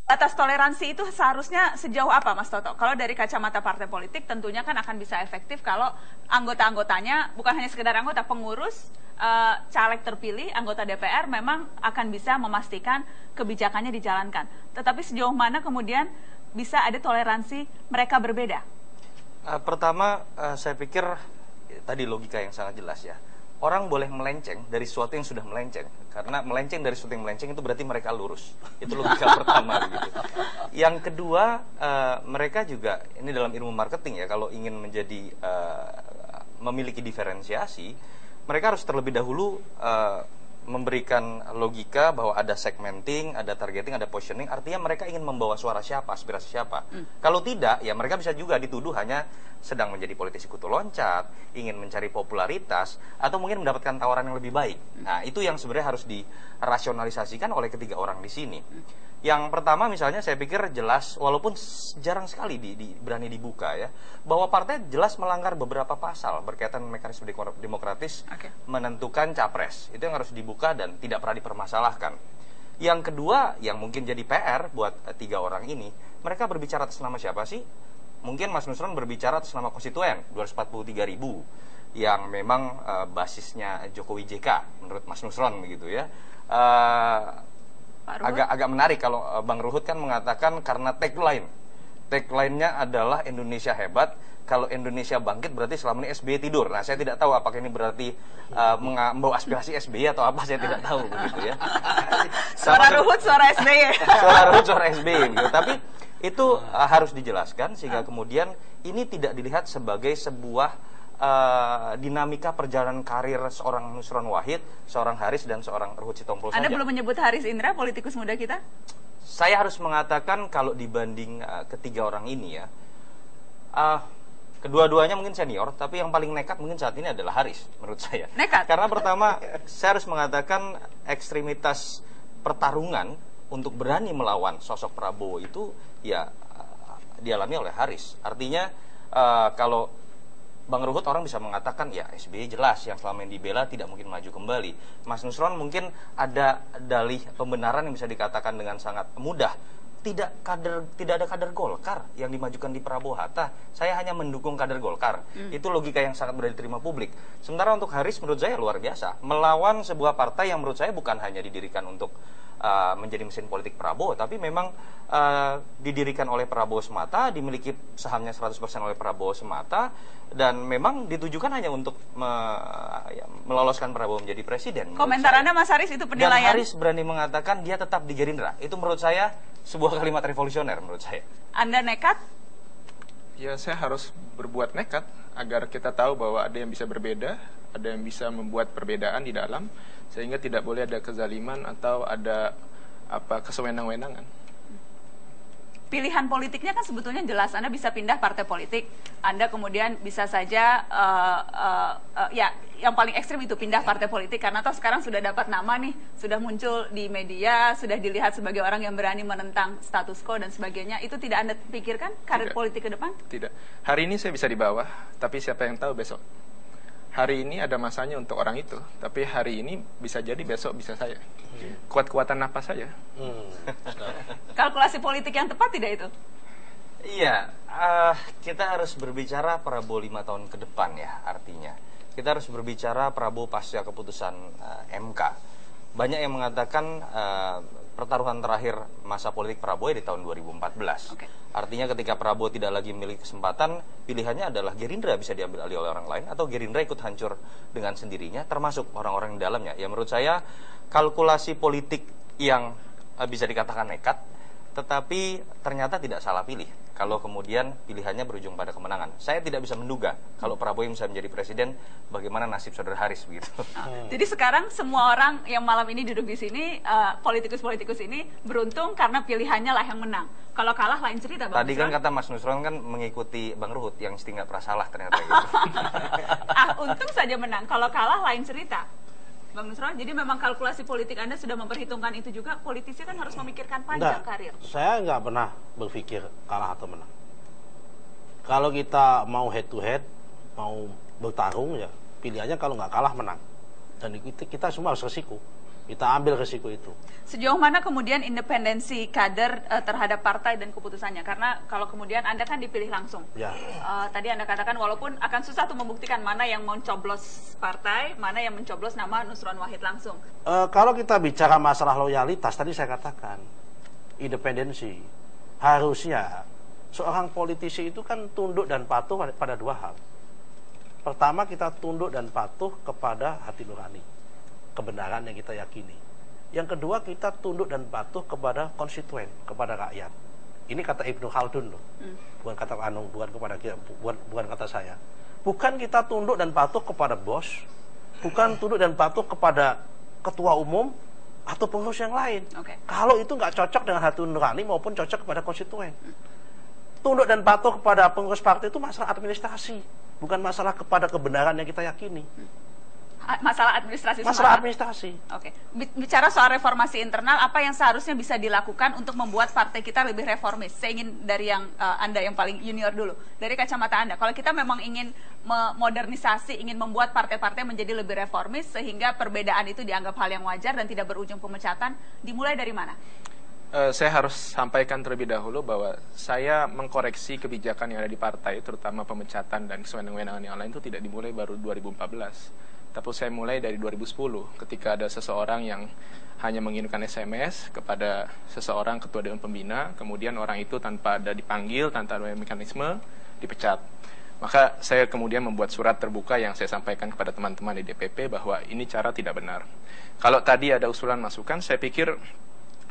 Batas toleransi itu seharusnya sejauh apa, Mas Toto? Kalau dari kacamata partai politik tentunya kan akan bisa efektif kalau anggota-anggotanya bukan hanya sekedar anggota, pengurus, caleg terpilih, anggota DPR memang akan bisa memastikan kebijakannya dijalankan. Tetapi sejauh mana kemudian bisa ada toleransi mereka berbeda? Pertama, saya pikir tadi logika yang sangat jelas ya. Orang boleh melenceng dari sesuatu yang sudah melenceng, karena melenceng dari sesuatu yang melenceng itu berarti mereka lurus. Itu logika pertama gitu. Yang kedua, mereka juga, ini dalam ilmu marketing ya, kalau ingin menjadi memiliki diferensiasi, mereka harus terlebih dahulu memberikan logika bahwa ada segmenting, ada targeting, ada positioning. Artinya mereka ingin membawa suara siapa, aspirasi siapa. Kalau tidak, ya mereka bisa juga dituduh hanya sedang menjadi politisi kutu loncat, ingin mencari popularitas, atau mungkin mendapatkan tawaran yang lebih baik. Nah, itu yang sebenarnya harus dirasionalisasikan oleh ketiga orang di sini. Yang pertama misalnya saya pikir jelas, walaupun jarang sekali berani dibuka ya, bahwa partai jelas melanggar beberapa pasal berkaitan mekanisme demokratis menentukan capres. Itu yang harus dibuka dan tidak pernah dipermasalahkan. Yang kedua, yang mungkin jadi PR buat tiga orang ini, mereka berbicara atas nama siapa sih? Mungkin Mas Nusron berbicara atas nama konstituen 243.000 yang memang basisnya Jokowi JK menurut Mas Nusron begitu ya. Agak menarik kalau Bang Ruhut kan mengatakan karena tagline-nya adalah Indonesia hebat, kalau Indonesia bangkit berarti selama ini SBY tidur. Nah, saya tidak tahu apakah ini berarti membawa aspirasi SBY atau apa, saya tidak tahu begitu ya. Suara Ruhut, suara SBY. Suara Ruhut, suara SBY gitu. Tapi itu harus dijelaskan sehingga kemudian ini tidak dilihat sebagai sebuah dinamika perjalanan karir seorang Nusron Wahid, seorang Haris, dan seorang Ruhut Sitompul saja. Anda belum menyebut Haris Indra, politikus muda kita? Saya harus mengatakan kalau dibanding ketiga orang ini ya, kedua-duanya mungkin senior, tapi yang paling nekat mungkin saat ini adalah Haris menurut saya. Nekat? Karena pertama, saya harus mengatakan ekstremitas pertarungan untuk berani melawan sosok Prabowo itu ya dialami oleh Haris. Artinya kalau Bang Ruhut orang bisa mengatakan ya SBY jelas yang selama ini dibela tidak mungkin maju kembali. Mas Nusron mungkin ada dalih pembenaran yang bisa dikatakan dengan sangat mudah. Tidak ada kader Golkar yang dimajukan di Prabowo Hatta. Saya hanya mendukung kader Golkar. Itu logika yang sangat mudah diterima publik. Sementara untuk Haris menurut saya luar biasa. Melawan sebuah partai yang menurut saya bukan hanya didirikan untuk menjadi mesin politik Prabowo, tapi memang didirikan oleh Prabowo semata, dimiliki sahamnya 100% oleh Prabowo semata, dan memang ditujukan hanya untuk meloloskan Prabowo menjadi presiden. Komentar Anda Mas Haris itu penilaian? Dan Haris berani mengatakan dia tetap di Gerindra. Itu menurut saya sebuah kalimat revolusioner menurut saya. Anda nekat? Ya, saya harus berbuat nekat agar kita tahu bahwa ada yang bisa berbeda, ada yang bisa membuat perbedaan di dalam, sehingga tidak boleh ada kezaliman atau ada kesewenang-wenangan. Pilihan politiknya kan sebetulnya jelas. Anda bisa pindah partai politik, Anda kemudian bisa saja ya yang paling ekstrim itu pindah partai politik, karena toh sekarang sudah dapat nama nih, sudah muncul di media, sudah dilihat sebagai orang yang berani menentang status quo dan sebagainya. Itu tidak Anda pikirkan karir politik ke depan? Tidak. Hari ini saya bisa di bawah, tapi siapa yang tahu besok. Hari ini ada masanya untuk orang itu, tapi hari ini bisa jadi besok bisa saya. Kuat-kuatan napas saja. Kalkulasi politik yang tepat tidak itu? Iya, kita harus berbicara Prabowo 5 tahun ke depan ya, artinya. Kita harus berbicara Prabowo pasca keputusan MK. Banyak yang mengatakan pertaruhan terakhir masa politik Prabowo di tahun 2014. Artinya ketika Prabowo tidak lagi memiliki kesempatan, pilihannya adalah Gerindra bisa diambil alih oleh orang lain, atau Gerindra ikut hancur dengan sendirinya, termasuk orang-orang di dalamnya. Ya menurut saya kalkulasi politik yang bisa dikatakan nekat, tetapi ternyata tidak salah pilih. Kalau kemudian pilihannya berujung pada kemenangan, saya tidak bisa menduga kalau Prabowo yang bisa menjadi presiden, bagaimana nasib saudara Haris begitu. Jadi sekarang semua orang yang malam ini duduk di sini, politikus-politikus ini beruntung karena pilihannya lah yang menang. Kalau kalah lain cerita, Bang Tadi Nusron. kan kata Mas Nusron kan mengikuti Bang Ruhut yang mesti nggak pernah salah ternyata gitu. Untung saja menang. Kalau kalah lain cerita. Bang Nusron, jadi memang kalkulasi politik Anda sudah memperhitungkan itu juga. Politisi kan harus memikirkan panjang karir. Saya nggak pernah berpikir kalah atau menang. Kalau kita mau head to head, mau bertarung ya pilihannya kalau nggak kalah menang. Dan kita semua harus resiko. Kita ambil resiko itu. Sejauh mana kemudian independensi kader terhadap partai dan keputusannya? Karena kalau kemudian Anda kan dipilih langsung. Ya. Tadi Anda katakan walaupun akan susah tuh membuktikan mana yang mencoblos partai, mana yang mencoblos nama Nusron Wahid langsung. Kalau kita bicara masalah loyalitas, tadi saya katakan independensi. Harusnya seorang politisi itu kan tunduk dan patuh pada dua hal. Pertama, kita tunduk dan patuh kepada hati nurani, kebenaran yang kita yakini. Yang kedua, kita tunduk dan patuh kepada konstituen, kepada rakyat. Ini kata Ibnu Khaldun loh. Bukan kata bukan kata saya. Bukan kita tunduk dan patuh kepada bos, bukan tunduk dan patuh kepada ketua umum atau pengurus yang lain. Kalau itu nggak cocok dengan hati nurani maupun cocok kepada konstituen. Tunduk dan patuh kepada pengurus partai itu masalah administrasi, bukan masalah kepada kebenaran yang kita yakini. Masalah administrasi. Masalah administrasi. Oke. Bicara soal reformasi internal, apa yang seharusnya bisa dilakukan untuk membuat partai kita lebih reformis? Saya ingin dari yang Anda yang paling junior dulu. Dari kacamata Anda, kalau kita memang ingin memodernisasi, ingin membuat partai-partai menjadi lebih reformis sehingga perbedaan itu dianggap hal yang wajar dan tidak berujung pemecatan, dimulai dari mana? Saya harus sampaikan terlebih dahulu bahwa saya mengkoreksi kebijakan yang ada di partai, terutama pemecatan dan kewenangan yang lain itu tidak dimulai baru 2014. Tapi saya mulai dari 2010 ketika ada seseorang yang hanya mengirimkan SMS kepada seseorang ketua dewan pembina, kemudian orang itu tanpa ada dipanggil, tanpa ada mekanisme, dipecat. Maka saya kemudian membuat surat terbuka yang saya sampaikan kepada teman-teman di DPP bahwa ini cara tidak benar. Kalau tadi ada usulan masukan, saya pikir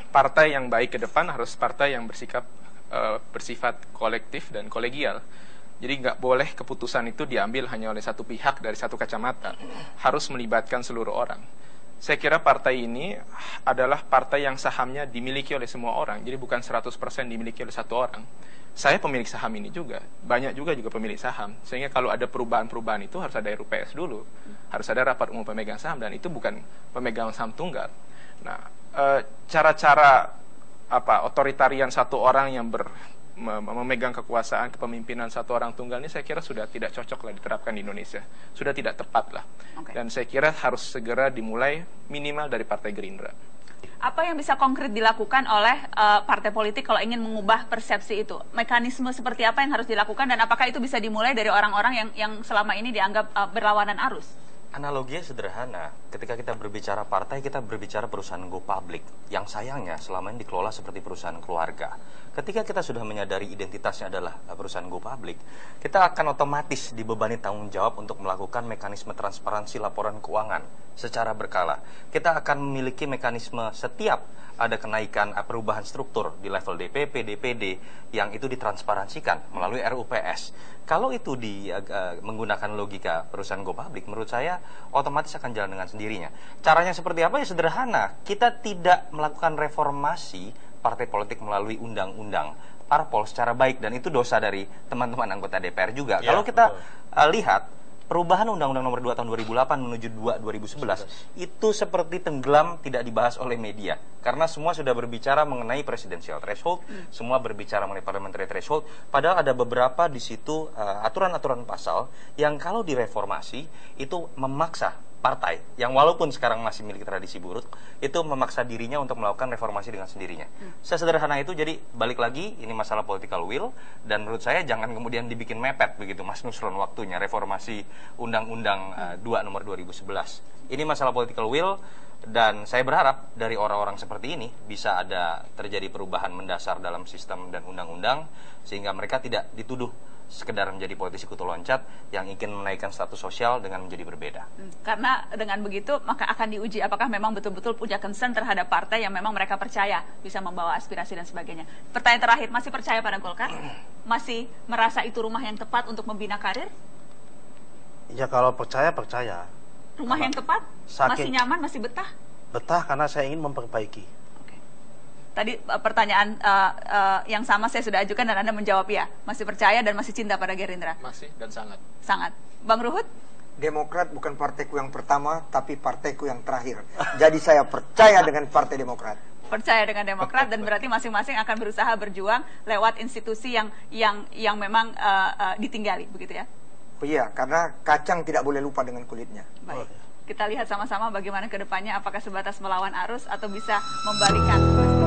partai yang baik ke depan harus partai yang bersifat kolektif dan kolegial. Jadi nggak boleh keputusan itu diambil hanya oleh satu pihak dari satu kacamata. Harus melibatkan seluruh orang. Saya kira partai ini adalah partai yang sahamnya dimiliki oleh semua orang. Jadi bukan 100% dimiliki oleh satu orang. Saya pemilik saham ini juga. Banyak juga pemilik saham. Sehingga kalau ada perubahan-perubahan itu harus ada RUPS dulu. Harus ada rapat umum pemegang saham. Dan itu bukan pemegang saham tunggal. Nah, cara-cara otoritarian satu orang yang memegang kekuasaan, kepemimpinan satu orang tunggal ini saya kira sudah tidak cocok lah diterapkan di Indonesia. Sudah tidak tepat lah. Dan saya kira harus segera dimulai minimal dari Partai Gerindra. Apa yang bisa konkret dilakukan oleh partai politik kalau ingin mengubah persepsi itu? Mekanisme seperti apa yang harus dilakukan dan apakah itu bisa dimulai dari orang-orang yang selama ini dianggap berlawanan arus? Analoginya sederhana, ketika kita berbicara partai, kita berbicara perusahaan go public, yang sayangnya selama ini dikelola seperti perusahaan keluarga. Ketika kita sudah menyadari identitasnya adalah perusahaan go public, kita akan otomatis dibebani tanggung jawab untuk melakukan mekanisme transparansi laporan keuangan secara berkala. Kita akan memiliki mekanisme setiap ada kenaikan perubahan struktur di level DPP, DPD, yang itu ditransparansikan melalui RUPS. Kalau itu menggunakan logika perusahaan go public, menurut saya otomatis akan jalan dengan sendirinya. Caranya seperti apa? Ya sederhana. Kita tidak melakukan reformasi partai politik melalui undang-undang parpol secara baik, dan itu dosa dari teman-teman anggota DPR juga. Ya, kalau kita lihat perubahan Undang-Undang Nomor 2 Tahun 2008 menuju 2 2011 itu seperti tenggelam, tidak dibahas oleh media karena semua sudah berbicara mengenai presidensial threshold, semua berbicara mengenai parliamentary threshold, padahal ada beberapa di situ aturan-aturan pasal yang kalau direformasi itu memaksa partai yang walaupun sekarang masih milik tradisi buruk itu memaksa dirinya untuk melakukan reformasi dengan sendirinya. Sesederhana itu. Jadi balik lagi, ini masalah political will, dan menurut saya jangan kemudian dibikin mepet begitu Mas Nusron waktunya reformasi Undang-Undang 2 Nomor 2011. Ini masalah political will, dan saya berharap dari orang-orang seperti ini bisa ada terjadi perubahan mendasar dalam sistem dan undang-undang sehingga mereka tidak dituduh sekedar menjadi politisi kutu loncat yang ingin menaikkan status sosial dengan menjadi berbeda. Karena dengan begitu maka akan diuji apakah memang betul-betul punya concern terhadap partai yang memang mereka percaya bisa membawa aspirasi dan sebagainya. Pertanyaan terakhir, masih percaya pada Golkar? Masih merasa itu rumah yang tepat untuk membina karir? Ya kalau percaya, percaya. Rumah yang tepat? Masih nyaman, masih betah? Betah karena saya ingin memperbaiki. Tadi pertanyaan yang sama saya sudah ajukan dan Anda menjawab ya. Masih percaya dan masih cinta pada Gerindra? Masih dan sangat. Sangat. Bang Ruhut? Demokrat bukan partaiku yang pertama, tapi partaiku yang terakhir. Jadi saya percaya dengan Partai Demokrat. Percaya dengan Demokrat dan berarti masing-masing akan berusaha berjuang lewat institusi yang memang ditinggali, begitu ya? Iya, karena kacang tidak boleh lupa dengan kulitnya. Baik. Kita lihat sama-sama bagaimana ke depannya, apakah sebatas melawan arus atau bisa membalikan.